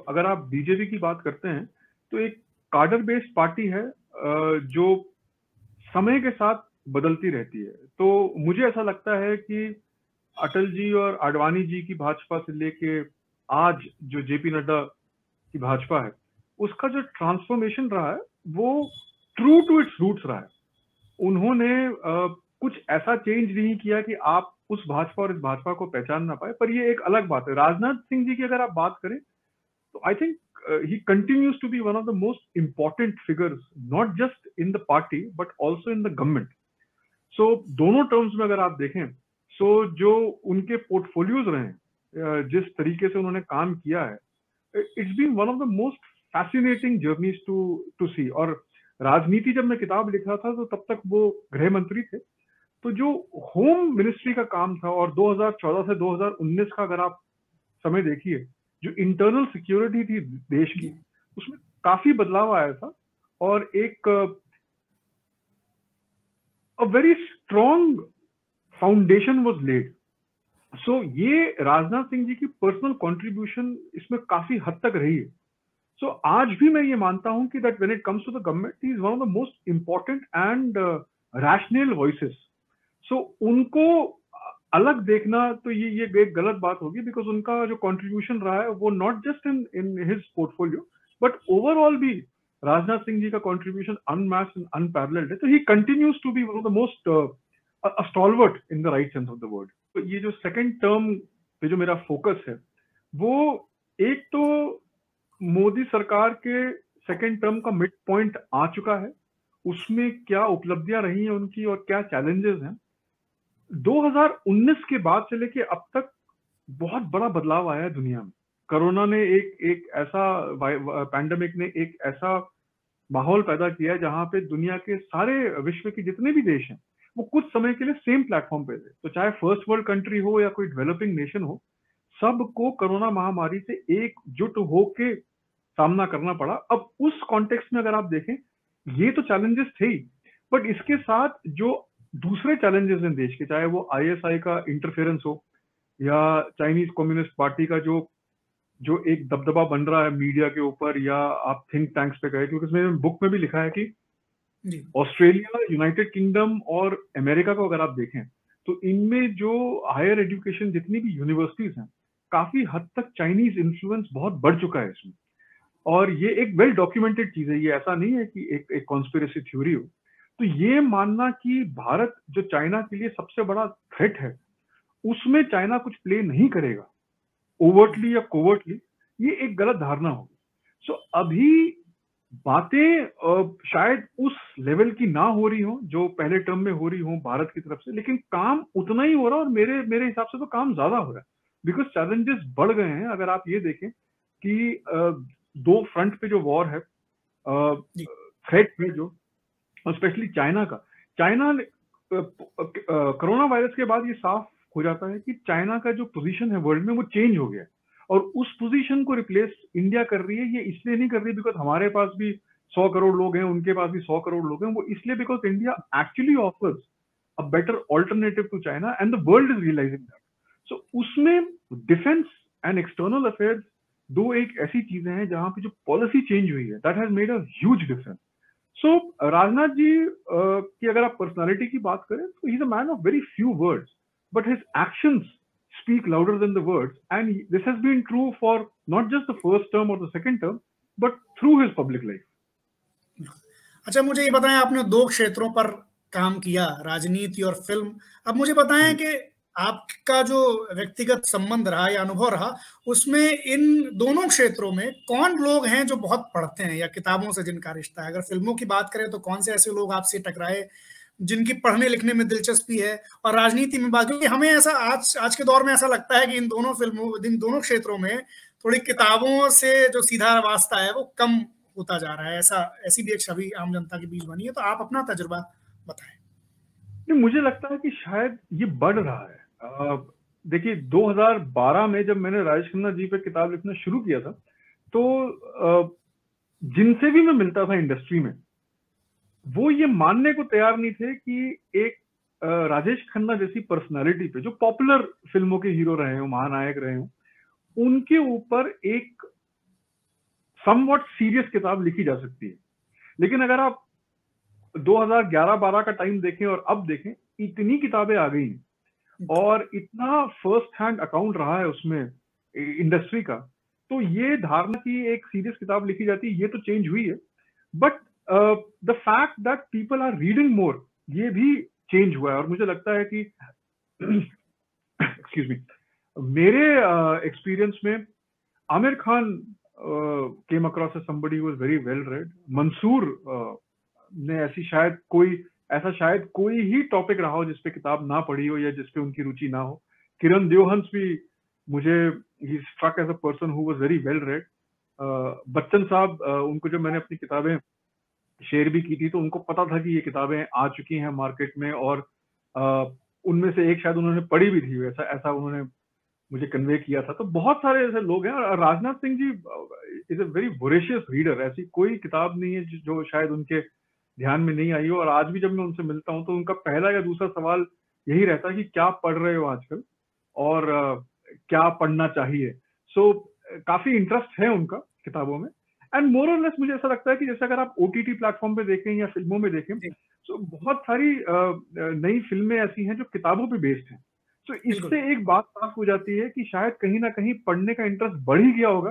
अगर आप बीजेपी की बात करते हैं तो एक कार्डर बेस्ड पार्टी है जो समय के साथ बदलती रहती है। तो मुझे ऐसा लगता है कि अटल जी और आडवाणी जी की भाजपा से लेके आज जो जेपी नड्डा की भाजपा है, उसका जो ट्रांसफॉर्मेशन रहा है वो ट्रू टू इट्स रूट्स रहा है। उन्होंने कुछ ऐसा चेंज नहीं किया कि आप उस भाजपा और इस भाजपा को पहचान ना पाए, पर ये एक अलग बात है। राजनाथ सिंह जी की अगर आप बात करें तो I think he continues to be one of the most important figures, not just in the party but also in the government. So दोनों टर्म्स में अगर आप देखें, so जो उनके पोर्टफोलियोज रहे, जिस तरीके से उन्होंने काम किया है, it's been one of the most fascinating journeys to see. और राजनीति जब मैं किताब लिख रहा था तो तब तक वो गृह मंत्री थे, तो जो होम मिनिस्ट्री का काम था, और 2014 से 2019 का अगर आप समय देखिए, जो इंटरनल सिक्योरिटी थी देश की, उसमें काफी बदलाव आया था, और एक a very strong foundation was laid. So ये राजनाथ सिंह जी की पर्सनल कंट्रीब्यूशन इसमें काफी हद तक रही है। सो आज भी मैं ये मानता हूं कि that when it comes to the government, he is one of the most important and rational voices. So उनको अलग देखना तो ये एक गलत बात होगी, बिकॉज उनका जो कंट्रीब्यूशन रहा है वो not just in in his portfolio but overall भी राजनाथ सिंह जी का कंट्रीब्यूशन अनमैच्ड एंड अनपैरेलल्ड है। तो he continues to be one of the most stalwart in the right sense of the word. तो ये जो सेकंड टर्म पे जो मेरा फोकस है, वो एक तो मोदी सरकार के सेकंड टर्म का मिड पॉइंट आ चुका है, उसमें क्या उपलब्धियां रही हैं उनकी और क्या चैलेंजेस हैं। 2019 के बाद से लेके अब तक बहुत बड़ा बदलाव आया है दुनिया में। कोरोना ने एक ऐसा पैंडेमिक ने एक ऐसा माहौल पैदा किया है जहां पे दुनिया के सारे विश्व के जितने भी देश हैं वो कुछ समय के लिए सेम प्लेटफॉर्म पे थे। तो चाहे फर्स्ट वर्ल्ड कंट्री हो या कोई डेवलपिंग नेशन हो, सबको कोरोना महामारी से एकजुट होके सामना करना पड़ा। अब उस कॉन्टेक्स्ट में अगर आप देखें, ये तो चैलेंजेस थे ही, बट इसके साथ जो दूसरे चैलेंजेस हैं देश के, चाहे वो आईएसआई का इंटरफेरेंस हो या चाइनीज कम्युनिस्ट पार्टी का जो एक दबदबा बन रहा है मीडिया के ऊपर, या आप थिंक टैंक्स पे गए, क्योंकि इसमें बुक में भी लिखा है कि ऑस्ट्रेलिया, यूनाइटेड किंगडम और अमेरिका को अगर आप देखें तो इनमें जो हायर एजुकेशन जितनी भी यूनिवर्सिटीज हैं, काफी हद तक चाइनीज इन्फ्लुएंस बहुत बढ़ चुका है इसमें। और ये एक वेल डॉक्यूमेंटेड चीज है, ये ऐसा नहीं है कि एक कॉन्स्पिरेसी थ्योरी हो। तो ये मानना कि भारत जो चाइना के लिए सबसे बड़ा थ्रेट है, उसमें चाइना कुछ प्ले नहीं करेगा ओवर्टली या कोवर्टली, ये एक गलत धारणा होगी। सो अभी बातें शायद उस लेवल की ना हो रही हो जो पहले टर्म में हो रही हो भारत की तरफ से, लेकिन काम उतना ही हो रहा है, और मेरे हिसाब से तो काम ज्यादा हो रहा है, बिकॉज चैलेंजेस बढ़ गए हैं। अगर आप ये देखें कि दो फ्रंट पे जो वॉर है, थ्रेट है जो, स्पेशली चाइना का, चाइना कोरोना वायरस के बाद ये साफ हो जाता है कि चाइना का जो पोजीशन है वर्ल्ड में वो चेंज हो गया, और उस पोजीशन को रिप्लेस इंडिया कर रही है। ये इसलिए नहीं कर रही बिकॉज हमारे पास भी 100 करोड़ लोग हैं, उनके पास भी 100 करोड़ लोग हैं, वो इसलिए because India actually offers a better alternative to China and the world is realising that. So उसमें डिफेंस एंड एक्सटर्नल अफेयर्स दो एक ऐसी चीजें हैं जहां पे जो पॉलिसी चेंज हुई है, that has made a huge difference. So Rajnath ji की अगर आप पर्सनालिटी की बात करें तो he is a man of very few words, but his actions speak louder than the words, and this has been true for not just the first term or the second term but through his public life. अच्छा, मुझे ये बताएं, आपने दो क्षेत्रों पर काम किया, राजनीति और फिल्म। अब मुझे बताएं कि आपका जो व्यक्तिगत संबंध रहा या अनुभव रहा, उसमें इन दोनों क्षेत्रों में कौन लोग हैं जो बहुत पढ़ते हैं या किताबों से जिनका रिश्ता है? अगर फिल्मों की बात करें तो कौन से ऐसे लोग आपसे टकराए जिनकी पढ़ने लिखने में दिलचस्पी है? और राजनीति में बात, क्योंकि हमें ऐसा आज के दौर में ऐसा लगता है कि इन दोनों क्षेत्रों में थोड़ी किताबों से जो सीधा वास्ता है वो कम होता जा रहा है, ऐसी भी एक छवि आम जनता के बीच बनी है। तो आप अपना तजुर्बा बताएं। मुझे लगता है कि शायद ये बढ़ रहा है। देखिए 2012 में जब मैंने राजेश खन्ना जी पे किताब लिखना शुरू किया था, तो जिनसे भी मैं मिलता था इंडस्ट्री में, वो ये मानने को तैयार नहीं थे कि एक राजेश खन्ना जैसी पर्सनालिटी पे, जो पॉपुलर फिल्मों के हीरो रहे हो, महानायक रहे हो, उनके ऊपर एक समवॉट सीरियस किताब लिखी जा सकती है। लेकिन अगर आप 2011-12 का टाइम देखें और अब देखें, इतनी किताबें आ गई और इतना फर्स्ट हैंड अकाउंट रहा है उसमें इंडस्ट्री का, तो ये धारणा की एक सीरियस किताब लिखी जाती है, ये तो चेंज हुई है। But the fact that people are reading more, ये भी चेंज हुआ है। और मुझे लगता है कि एक्सक्यूज मी, मेरे एक्सपीरियंस में Aamir Khan came across as somebody who was very well read. Mansoor ने शायद कोई ही टॉपिक रहा हो जिसपे किताब ना पढ़ी हो या जिसपे उनकी रुचि ना हो। किरण देवहंस भी मुझे he struck as a person who was very well read. Bachchan Sahab, उनको जब मैंने अपनी किताबें शेयर भी की थी तो उनको पता था कि ये किताबें आ चुकी हैं मार्केट में, और उनमें से एक शायद उन्होंने पढ़ी भी थी, ऐसा उन्होंने मुझे कन्वे किया था। तो बहुत सारे ऐसे लोग हैं। और Rajnath Singh ji is a very voracious reader. ऐसी कोई किताब नहीं है जो शायद उनके ध्यान में नहीं आई हो। और आज भी जब मैं उनसे मिलता हूं तो उनका पहला या दूसरा सवाल यही रहता है कि क्या पढ़ रहे हो आजकल और क्या पढ़ना चाहिए। सो काफी इंटरेस्ट है उनका किताबों में। एंड मोर और लेस मुझे ऐसा लगता है कि जैसे अगर आप ओटीटी प्लेटफॉर्म पे देखें या फिल्मों में देखें, तो बहुत सारी नई फिल्में ऐसी हैं जो किताबों पे बेस्ड हैं। तो इससे एक बात साफ हो जाती है कि शायद कहीं ना कहीं पढ़ने का इंटरेस्ट बढ़ ही गया होगा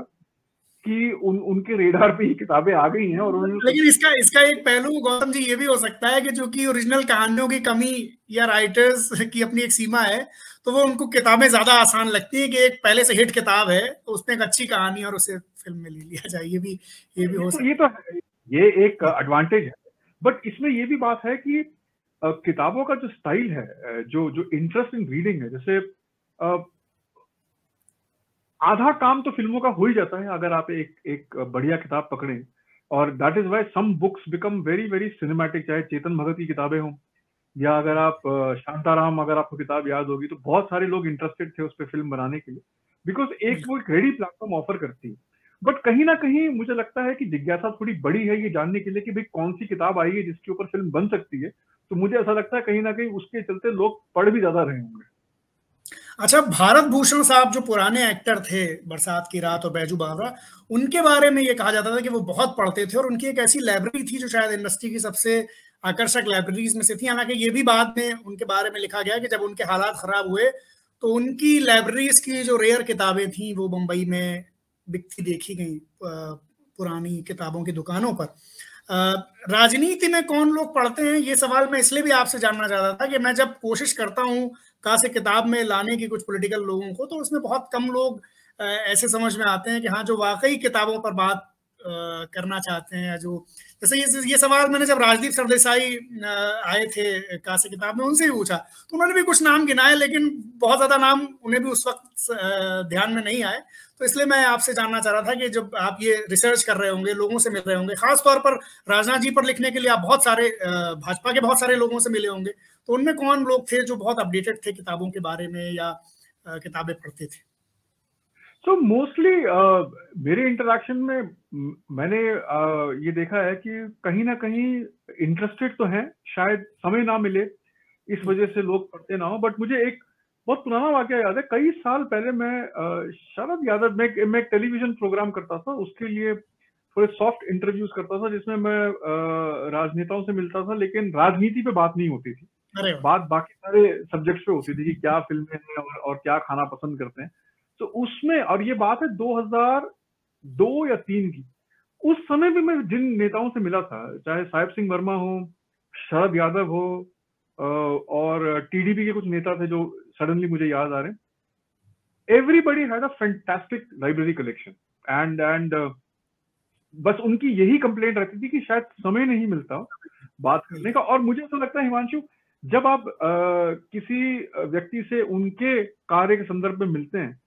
कि उनके रेडार पे ही किताबें आ गई हैं। और लेकिन इसका एक पहलू गौतम जी ये भी हो सकता है कि जो कि ओरिजिनल कहानियों की कमी या राइटर्स की अपनी एक सीमा है, तो वो उनको किताबें ज्यादा आसान लगती है कि एक पहले से हिट किताब है तो उसमें एक अच्छी कहानी और उसे फिल्म में ले लिया जाए। ये भी हो सकता है। ये एक एडवांटेज है। बट इसमें ये भी बात है कि किताबों का जो स्टाइल है, जो इंटरेस्ट इन रीडिंग है, जैसे आधा काम तो फिल्मों का हो ही जाता है अगर आप एक बढ़िया किताब पकड़ें। और that is why some books become very very cinematic, चाहे चेतन भगत की किताबें हों या अगर आप शांताराम, अगर आपको किताब याद होगी, तो बहुत सारे लोग इंटरेस्टेड थे उस पर फिल्म बनाने के लिए, बिकॉज वो एक रेडी प्लेटफॉर्म ऑफर करती है। बट कहीं ना कहीं मुझे लगता है कि जिज्ञासा थोड़ी बड़ी है ये जानने के लिए कि भाई कौन सी किताब आई है जिसके ऊपर फिल्म बन सकती है। तो मुझे ऐसा लगता है कहीं ना कहीं उसके चलते लोग पढ़ भी ज्यादा रहे होंगे। अच्छा, भारत भूषण साहब जो पुराने एक्टर थे, बरसात की रात और बैजू बावरा, उनके बारे में ये कहा जाता था कि वो बहुत पढ़ते थे और उनकी एक ऐसी लाइब्रेरी थी जो शायद इंडस्ट्री की सबसे आकर्षक लाइब्रेरीज में से थी। हालांकि ये भी बाद में उनके बारे में लिखा गया कि जब उनके हालात खराब हुए तो उनकी लाइब्रेरीज की जो रेयर किताबें थी वो मुंबई में बिकती देखी गई पुरानी किताबों की दुकानों पर। राजनीति में कौन लोग पढ़ते हैं, ये सवाल मैं इसलिए भी आपसे जानना चाहता था कि मैं जब कोशिश करता हूँ से किताब में लाने की कुछ पॉलिटिकल लोगों को, तो उसमें बहुत कम लोग ऐसे समझ में आते हैं कि हाँ, जो वाकई किताबों पर बात करना चाहते हैं। जो जैसे ये सवाल मैंने जब राजदीप सरदेसाई आए थे कासे किताब में, उनसे भी पूछा तो उन्होंने भी कुछ नाम गिनाए, लेकिन बहुत ज्यादा नाम उन्हें भी उस वक्त ध्यान में नहीं आए। तो इसलिए मैं आपसे जानना चाह रहा था कि जब आप ये रिसर्च कर रहे होंगे, लोगों से मिल रहे होंगे, खासतौर पर राजनाथ जी पर लिखने के लिए आप बहुत सारे भाजपा के बहुत सारे लोगों से मिले होंगे, तो उनमें कौन लोग थे जो बहुत अपडेटेड थे किताबों के बारे में या किताबें पढ़ते थे? तो मोस्टली मेरे इंटरेक्शन में मैंने ये देखा है कि कहीं ना कहीं इंटरेस्टेड तो हैं, शायद समय ना मिले इस वजह से लोग पढ़ते ना हो। बट मुझे एक बहुत पुराना वाकया याद है। कई साल पहले मैं शरद यादव में एक टेलीविजन प्रोग्राम करता था, उसके लिए थोड़े सॉफ्ट इंटरव्यूज करता था जिसमें मैं राजनेताओं से मिलता था, लेकिन राजनीति पे बात नहीं होती थी, बात बाकी सारे सब्जेक्ट्स पे होती थी कि क्या फिल्में हैं और क्या खाना पसंद करते हैं। तो उसमें, और ये बात है 2002 या 3 की, उस समय भी मैं जिन नेताओं से मिला था, चाहे साहिब सिंह वर्मा हो, शरद यादव हो, और टीडीपी के कुछ नेता थे जो सडनली मुझे याद आ रहे हैं, everybody had a fantastic library collection and बस उनकी यही कंप्लेंट रहती थी कि शायद समय नहीं मिलता बात करने का। और मुझे ऐसा लगता है हिमांशु, जब आप किसी व्यक्ति से उनके कार्य के संदर्भ में मिलते हैं,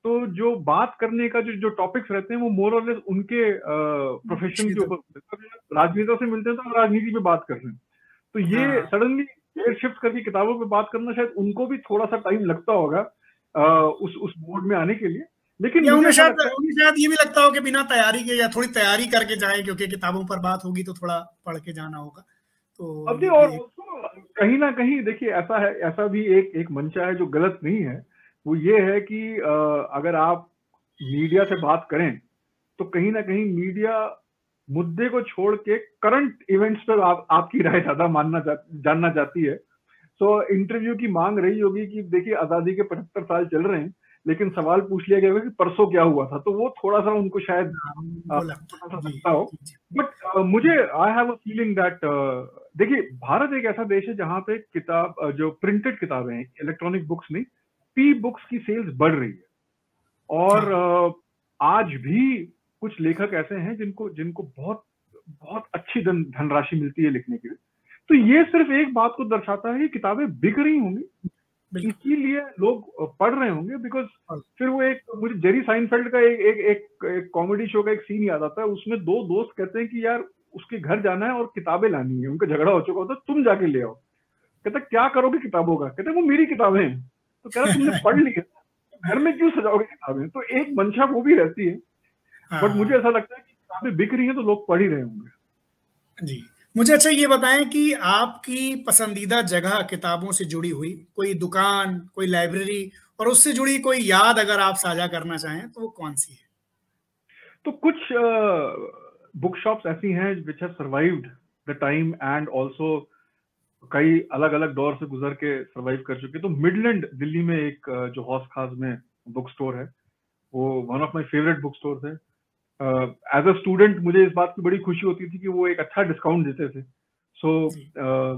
तो जो बात करने का जो टॉपिक्स रहते हैं वो मोर और लेस उनके प्रोफेशन के ऊपर। राजनेता से मिलते हैं तो राजनीति पे बात कर रहे हैं, तो ये सडनली शिफ्ट करके किताबों पे बात करना, शायद उनको भी थोड़ा सा टाइम लगता होगा उस मोड में आने के लिए। लेकिन उन्हें शायद ये भी लगता हो कि बिना तैयारी के या थोड़ी तैयारी करके जाए, क्योंकि किताबों पर बात होगी तो थोड़ा पढ़ के जाना होगा। तो अभी और कहीं ना कहीं देखिए, ऐसा भी एक मंशा है जो गलत नहीं है। वो ये है कि अगर आप मीडिया से बात करें तो कहीं ना कहीं मीडिया मुद्दे को छोड़ के करंट इवेंट्स पर आपकी राय ज्यादा जानना चाहती है। तो इंटरव्यू की मांग रही होगी कि देखिए आजादी के 75 साल चल रहे हैं, लेकिन सवाल पूछ लिया गया होगा कि परसों क्या हुआ था, तो वो थोड़ा सा उनको शायद लगता हो। बट मुझे I have a feeling that, देखिए भारत एक ऐसा देश है जहां पे किताब, जो प्रिंटेड किताबें हैं, इलेक्ट्रॉनिक बुक्स नहीं, पी बुक्स की सेल्स बढ़ रही है। और आज भी कुछ लेखक ऐसे हैं जिनको बहुत बहुत अच्छी धनराशि मिलती है लिखने के लिए। तो ये सिर्फ एक बात को दर्शाता है कि किताबें बिक रही होंगी, इसीलिए लोग पढ़ रहे होंगे। बिकॉज फिर वो मुझे जेरी साइनफेल्ड का एक कॉमेडी शो का एक सीन याद आता है, उसमें 2 दोस्त कहते हैं कि यार उसके घर जाना है और किताबें लानी है, उनका झगड़ा हो चुका होता है, तुम जाके ले आओ। कहता क्या करोगे किताबों का? कहते वो मेरी किताबें हैं। तो कह रहा तुमने पढ़ ली है, घर में क्यों सजाओगे किताबें? तो एक मंशा वो भी रहती है। बट मुझे ऐसा लगता है कि किताबें बिक रही हैं तो लोग पढ़ ही रहे होंगे। जी, मुझे अच्छा ये बताएं कि आपकी पसंदीदा जगह किताबों से जुड़ी हुई कोई दुकान, कोई लाइब्रेरी, और उससे जुड़ी कोई याद अगर आप साझा करना चाहें तो वो कौन सी है? तो कुछ बुक शॉप्स ऐसी हैं which have survived the time and also कई अलग अलग दौर से गुजर के सर्वाइव कर चुके। तो मिडलैंड दिल्ली में एक जो हौस खास में बुक स्टोर है, वो one of my favourite book store है। एज अ स्टूडेंट मुझे इस बात की बड़ी खुशी होती थी कि वो एक अच्छा डिस्काउंट देते थे। सो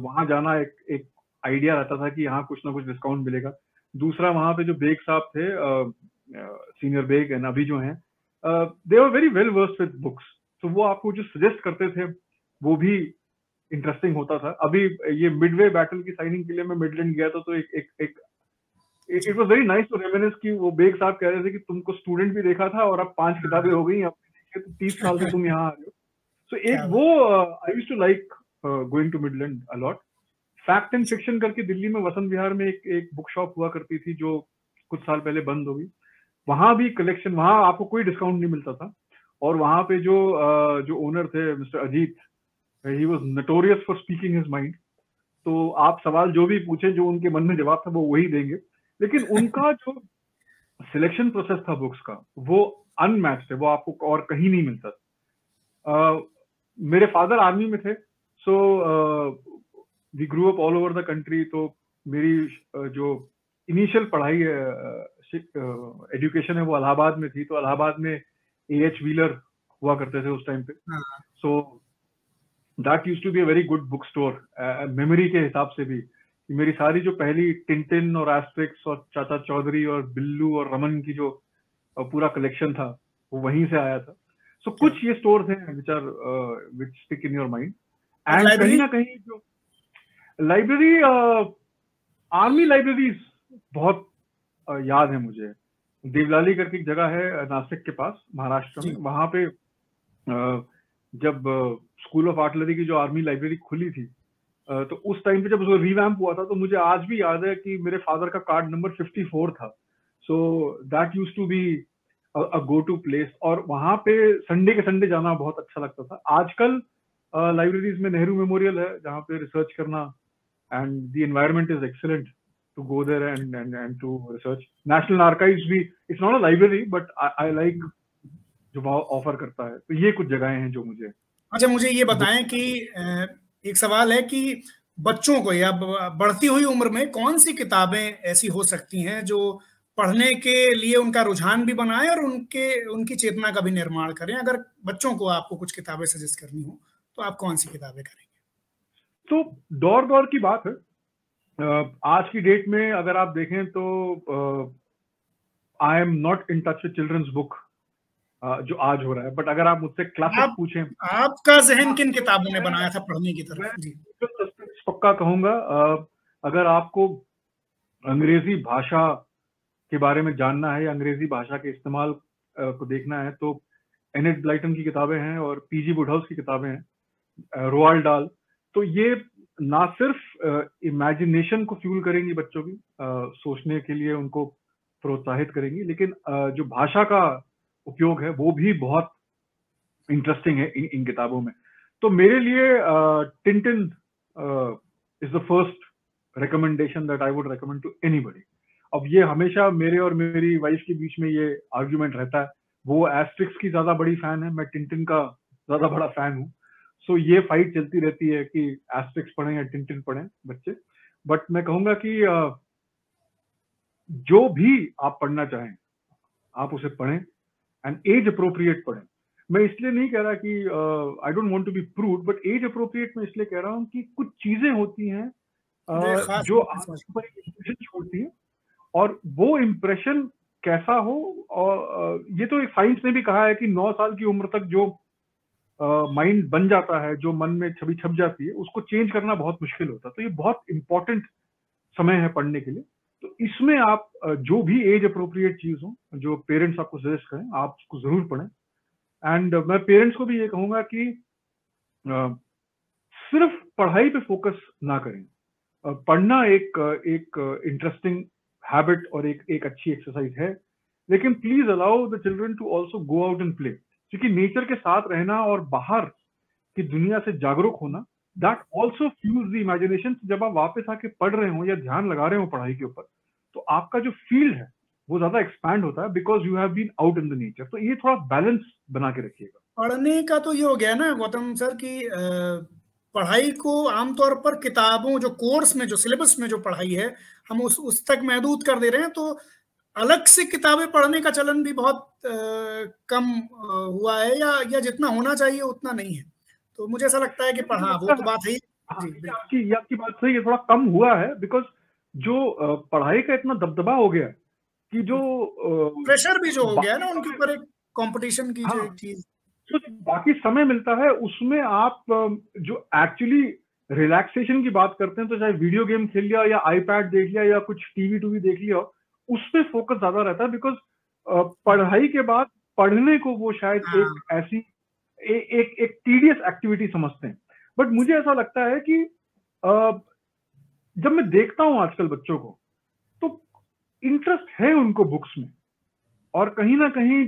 वहां जाना एक आइडिया रहता था कि यहाँ कुछ ना कुछ डिस्काउंट मिलेगा। दूसरा, वहां पे जो बेग साहब थे, सीनियर बेग एंड अभी जो हैं, they were very well versed with books. तो वो आपको जो सजेस्ट करते थे वो भी इंटरेस्टिंग होता था। अभी ये मिडवे बैटल की साइनिंग के लिए मैं मिडलैंड गया था, तो it was very nice to reminisce कि वो बेग साहब कह रहे थे कि तुमको स्टूडेंट भी देखा था और अब 5 किताबें हो गई, अब 30 साल से तुम यहाँ आ रहे हो। सो एक वो I used to like going to Midland a lot. Fact and fiction करके दिल्ली में वसंत विहार में एक बुक शॉप हुआ करती थी जो कुछ साल पहले बंद हो गई। वहां भी कलेक्शन, वहां आपको कोई डिस्काउंट नहीं मिलता था। और वहां पे जो ओनर थे mister Ajit, he was notorious for speaking his mind. तो आप सवाल जो भी पूछे, जो उनके मन में जवाब था वो वही देंगे। लेकिन उनका जो सिलेक्शन प्रोसेस था बुक्स का, वो अनमैच्ड है, वो आपको और कहीं नहीं मिलता। मेरे फादर आर्मी में थे, so we grew up all over the country. तो मेरी जो इनिशियल पढ़ाई एजुकेशन है वो इलाहाबाद में थी। तो इलाहाबाद में A.H. व्हीलर हुआ करते थे उस टाइम पे। So that used to be a very good book store memory के हिसाब से भी। मेरी सारी जो पहली टिंटिन और एस्ट्रिक्स और चाचा चौधरी और बिल्लू और रमन की जो पूरा कलेक्शन था वो वहीं से आया था। सो कुछ ये स्टोर्स हैं which stick in your mind. And कहीं ना कहीं जो लाइब्रेरी, आर्मी लाइब्रेरीज बहुत याद है मुझे। देवलाली करके एक जगह है नासिक के पास, महाराष्ट्र में। वहां पे जब स्कूल ऑफ आर्टिलरी की जो आर्मी लाइब्रेरी खुली थी, तो उस टाइम पे जब उसको रिवैम्प हुआ था, तो मुझे आज भी याद है कि मेरे फादर का कार्ड नंबर 54 था। So that used to be a go to place. और वहां पे संडे के संडे जाना बहुत अच्छा लगता था। आजकल लाइब्रेरीज में नेहरू मेमोरियल है जहाँ पे रिसर्च करना, and the environment is excellent to go there and to research. National Archives भी, it's not a library but I like जो ऑफर करता है। तो ये कुछ जगहें हैं जो मुझे। अच्छा, मुझे ये बताएं कि एक सवाल है कि बच्चों को या बढ़ती हुई उम्र में कौन सी किताबें ऐसी हो सकती हैं जो पढ़ने के लिए उनका रुझान भी बनाए और उनकी चेतना का भी निर्माण करें। अगर बच्चों को आपको कुछ किताबें सजेस्ट करनी हो तो आप कौन सी किताबें करेंगे? तो दौर दौर की बात है। आज की डेट में अगर आप देखें तो I am not in touch with children's book जो आज हो रहा है। बट अगर आप मुझसे क्लासिक पूछें, आपका जहन किन किताबों ने बनाया था पढ़ने की तरफ? जी, पक्का कहूंगा, अगर आपको अंग्रेजी भाषा के बारे में जानना है या अंग्रेजी भाषा के इस्तेमाल को देखना है, तो एनेट ब्लाइटन की किताबें हैं और पीजी वुडहाउस की किताबें हैं, रोआल्ड डाल। तो ये ना सिर्फ इमेजिनेशन को फ्यूल करेंगी बच्चों की, सोचने के लिए उनको प्रोत्साहित करेंगी, लेकिन जो भाषा का उपयोग है वो भी बहुत इंटरेस्टिंग है इन किताबों में। तो मेरे लिए Tintin is the first recommendation that I would recommend to anybody. अब ये हमेशा मेरे और मेरी वाइफ के बीच में ये आर्ग्यूमेंट रहता है। वो एस्ट्रिक्स की ज्यादा बड़ी फैन है, मैं टिंटिन का ज्यादा बड़ा फैन हूँ। सो ये फाइट चलती रहती है कि एस्ट्रिक्स पढ़ें या टिंटिन पढ़ें बच्चे। बट मैं कहूंगा कि जो भी आप पढ़ना चाहें आप उसे पढ़ें, एंड एज अप्रोप्रिएट पढ़ें। मैं इसलिए नहीं कह रहा कि I don't want to be prude, but as appropriate मैं इसलिए कह रहा हूँ कि कुछ चीजें होती हैं जो आपके ऊपर एक इम्प्रेशन छोड़ती है, और वो इम्प्रेशन कैसा हो। और ये तो एक साइंस ने भी कहा है कि 9 साल की उम्र तक जो माइंड बन जाता है, जो मन में छवि छप जाती है, उसको चेंज करना बहुत मुश्किल होता है। तो ये बहुत इंपॉर्टेंट समय है पढ़ने के लिए। तो इसमें आप जो भी एज अप्रोप्रिएट चीज हो, जो पेरेंट्स आपको सजेस्ट करें, आप उसको जरूर पढ़ें। एंड मैं पेरेंट्स को भी ये कहूंगा कि सिर्फ पढ़ाई पे फोकस ना करें। पढ़ना एक इंटरेस्टिंग हैबिट और एक अच्छी एक्सरसाइज है, लेकिन please allow the children to also go out and play. क्योंकि नेचर के साथ रहना और बाहर की दुनिया से जागरूक होना, that also fuse the imagination. जब आप वापस आके पढ़ रहे हो या ध्यान लगा रहे हो पढ़ाई के ऊपर, तो आपका जो फील्ड है वो ज्यादा एक्सपैंड होता है, because you have been out in the nature. तो ये थोड़ा बैलेंस बना के रखिएगा। पढ़ने का तो ये हो गया ना गौतम सर की पढ़ाई को आमतौर पर किताबों जो कोर्स में जो सिलेबस में जो पढ़ाई है हम उस तक महदूद कर दे रहे हैं, तो अलग से किताबें पढ़ने का चलन भी बहुत कम हुआ है, या जितना होना चाहिए उतना नहीं है। तो मुझे ऐसा लगता है कि पढ़ा वो तो बात है जी। आपकी बात सही है, थोड़ा कम हुआ है बिकॉज जो पढ़ाई का इतना दबदबा हो गया कि जो प्रेशर भी जो हो गया है ना उनके ऊपर, एक कंपटीशन की जो एक चीज, तो बाकी समय मिलता है उसमें आप जो एक्चुअली रिलैक्सेशन की बात करते हैं, तो चाहे वीडियो गेम खेल लिया या आईपैड देख लिया या कुछ टीवी टूवी देख लिया, उस पर फोकस ज्यादा रहता है बिकॉज पढ़ाई के बाद पढ़ने को वो शायद एक ऐसी एक टीडियस एक्टिविटी समझते हैं। बट मुझे ऐसा लगता है कि जब मैं देखता हूं आजकल बच्चों को, तो इंटरेस्ट है उनको बुक्स में, और कहीं ना कहीं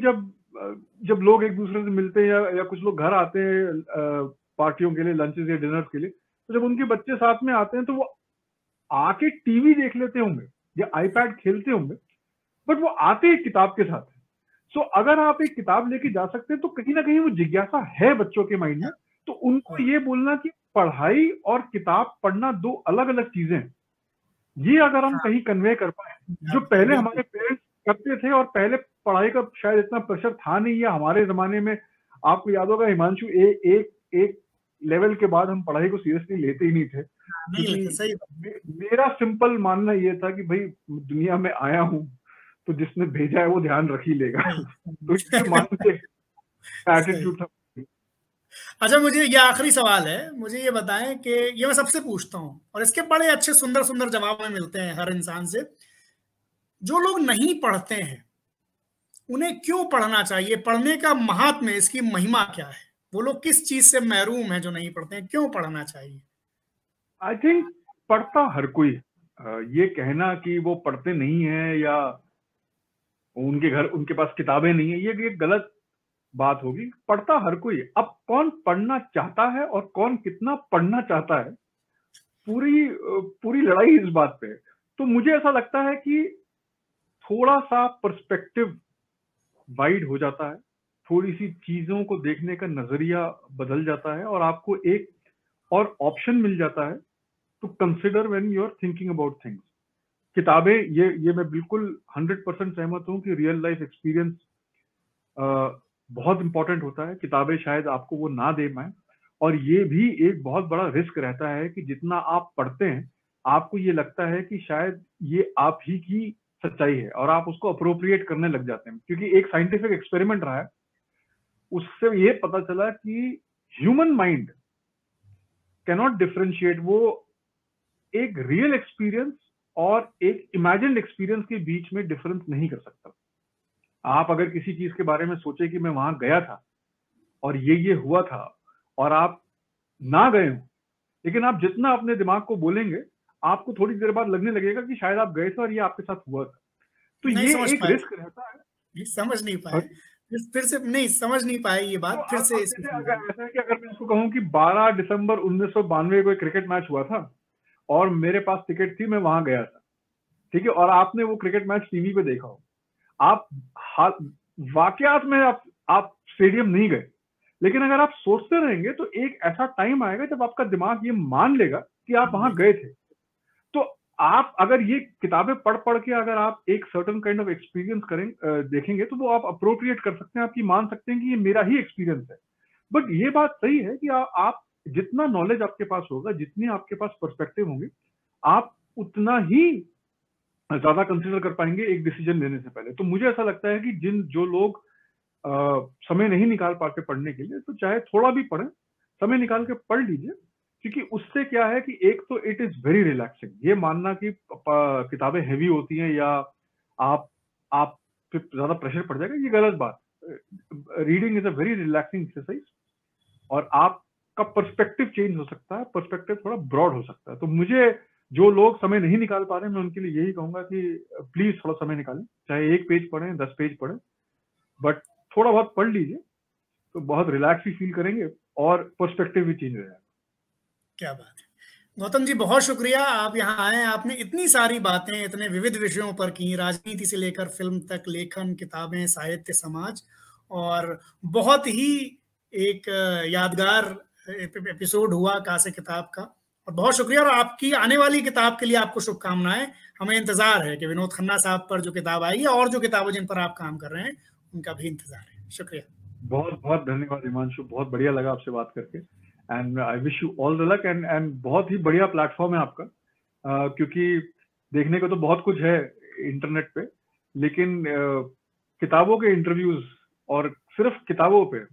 जब लोग एक दूसरे से मिलते हैं या कुछ लोग घर आते हैं पार्टियों के लिए, लंचेस या डिनर के लिए, तो जब उनके बच्चे साथ में आते हैं तो वो आके टीवी देख लेते होंगे या आईपैड खेलते होंगे, बट वो आते ही किताब के साथ है। सो अगर आप एक किताब लेके जा सकते हैं तो कहीं ना कहीं वो जिज्ञासा है बच्चों के माइंड में। तो उनको ये बोलना कि पढ़ाई और किताब पढ़ना दो अलग अलग चीजें हैं, ये अगर हम कहीं कन्वे कर पाए, जो पहले हमारे पेरेंट्स करते थे, और पहले पढ़ाई का शायद इतना प्रेशर था नहीं, है हमारे जमाने में आपको याद होगा हिमांशु, एक लेवल के बाद हम पढ़ाई को सीरियसली लेते ही नहीं थे। सही मेरा सिंपल मानना ये था कि भाई दुनिया में आया हूं तो जिसने भेजा है वो ध्यान रख ही लेगा। तो इसके मानते एटीट्यूड था। अच्छा, मुझे ये आखिरी सवाल है, मुझे ये बताएं कि ये मैं सबसे पूछता हूँ और इसके बड़े अच्छे सुंदर सुंदर जवाब में मिलते हैं हर इंसान से, जो लोग नहीं पढ़ते हैं उन्हें क्यों पढ़ना चाहिए? पढ़ने का महात्म्य, इसकी महिमा क्या है? वो लोग किस चीज से महरूम है जो नहीं पढ़ते हैं? क्यों पढ़ना चाहिए? आई थिंक पढ़ता हर कोई। ये कहना कि वो पढ़ते नहीं है या उनके पास किताबें नहीं है, ये गलत बात होगी। पढ़ता हर कोई। अब कौन पढ़ना चाहता है और कौन कितना पढ़ना चाहता है, पूरी लड़ाई इस बात पे है। तो मुझे ऐसा लगता है कि थोड़ा सा पर्सपेक्टिव वाइड हो जाता है, थोड़ी सी चीजों को देखने का नजरिया बदल जाता है, और आपको एक और ऑप्शन मिल जाता है to consider when you are thinking about things. किताबें, ये मैं बिल्कुल 100% सहमत हूं कि रियल लाइफ एक्सपीरियंस बहुत इंपॉर्टेंट होता है। किताबें शायद आपको वो ना दे पाए, और ये भी एक बहुत बड़ा रिस्क रहता है कि जितना आप पढ़ते हैं आपको ये लगता है कि शायद ये आप ही की सच्चाई है, और आप उसको अप्रोप्रिएट करने लग जाते हैं। क्योंकि एक साइंटिफिक एक्सपेरिमेंट रहा है, उससे ये पता चला कि ह्यूमन माइंड कैनॉट डिफरेंशिएट, वो एक रियल एक्सपीरियंस और एक इमेजिन्ड एक्सपीरियंस के बीच में डिफरेंस नहीं कर सकता। आप अगर किसी चीज के बारे में सोचे कि मैं वहां गया था और ये हुआ था, और आप ना गए हो, लेकिन आप जितना अपने दिमाग को बोलेंगे आपको थोड़ी देर बाद लगने लगेगा कि शायद आप गए थे और ये आपके साथ हुआ था। तो ये एक रिस्क रहता है। समझ नहीं पाए, फिर से नहीं समझ नहीं पाए ये बात, फिर से ऐसा है कि अगर मैं इसको कहूँ कि 12 दिसंबर 1992 को एक क्रिकेट मैच हुआ था और मेरे पास टिकट थी, मैं वहां गया था, ठीक है, और आपने वो क्रिकेट मैच टीवी पे देखा हो, आप वाकयात में आप स्टेडियम नहीं गए, लेकिन अगर आप सोचते रहेंगे तो एक ऐसा टाइम आएगा जब आपका दिमाग ये मान लेगा कि आप वहां गए थे। तो आप अगर ये किताबें पढ़ के अगर आप एक सर्टेन काइंड ऑफ एक्सपीरियंस देखेंगे तो वो आप अप्रोप्रिएट कर सकते हैं, आपकी मान सकते हैं कि ये मेरा ही एक्सपीरियंस है। बट ये बात सही है कि आप जितना नॉलेज आपके पास होगा, जितनी आपके पास पर्सपेक्टिव होंगे, आप उतना ही ज्यादा कंसिडर कर पाएंगे एक डिसीजन लेने से पहले। तो मुझे ऐसा लगता है कि जो लोग समय नहीं निकाल पाते पढ़ने के लिए, तो चाहे थोड़ा भी पढ़ें, समय निकाल के पढ़ लीजिए, क्योंकि उससे क्या है कि एक तो इट इज वेरी रिलैक्सिंग। ये मानना कि किताबें हैवी होती हैं या आप पे ज्यादा प्रेशर पड़ जाएगा, ये गलत बात। Reading is a very relaxing exercise, और आपका पर्सपेक्टिव चेंज हो सकता है, पर्सपेक्टिव थोड़ा ब्रॉड हो सकता है। तो मुझे, जो लोग समय नहीं निकाल पा रहे हैं, मैं उनके लिए यही कहूंगा कि प्लीज थोड़ा समय निकालें, चाहे 1 पेज पढ़ें, 10 पेज पढ़ें, बट थोड़ा बहुत पढ़ लीजिए तो बहुत रिलैक्स भी फील करेंगे और पर्सपेक्टिव भी चेंज हो जाएगा। क्या बात है गौतम जी, बहुत शुक्रिया आप यहाँ आए। आपने इतनी सारी बातें इतने विविध विषयों पर की, राजनीति से लेकर फिल्म तक, लेखन, किताबें, साहित्य, समाज, और बहुत ही एक यादगार एपिसोड हुआ कासे किताब का, और बहुत शुक्रिया। और आपकी आने वाली किताब के लिए आपको शुभकामनाएं। हमें इंतजार है कि विनोद खन्ना साहब पर जो किताब आई है और जो किताबें जिन पर आप काम कर रहे हैं उनका भी इंतजार है। शुक्रिया। बहुत बहुत धन्यवाद हिमांशु, बहुत बढ़िया लगा आपसे बात करके, and I wish you all the luck. And बहुत ही बढ़िया प्लेटफॉर्म है आपका, क्योंकि देखने को तो बहुत कुछ है इंटरनेट पे, लेकिन किताबों के इंटरव्यूज और सिर्फ किताबों पे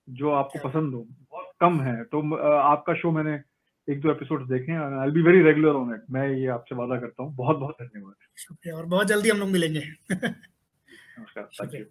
जो आपको पसंद हो बहुत कम है। तो आपका शो मैंने 1-2 एपिसोड्स देखे हैं, I will be very regular on it. मैं ये आपसे वादा करता हूँ। बहुत बहुत धन्यवाद। शुक्रिया, और बहुत जल्दी हम लोग मिलेंगे। नमस्कार, थैंक यू।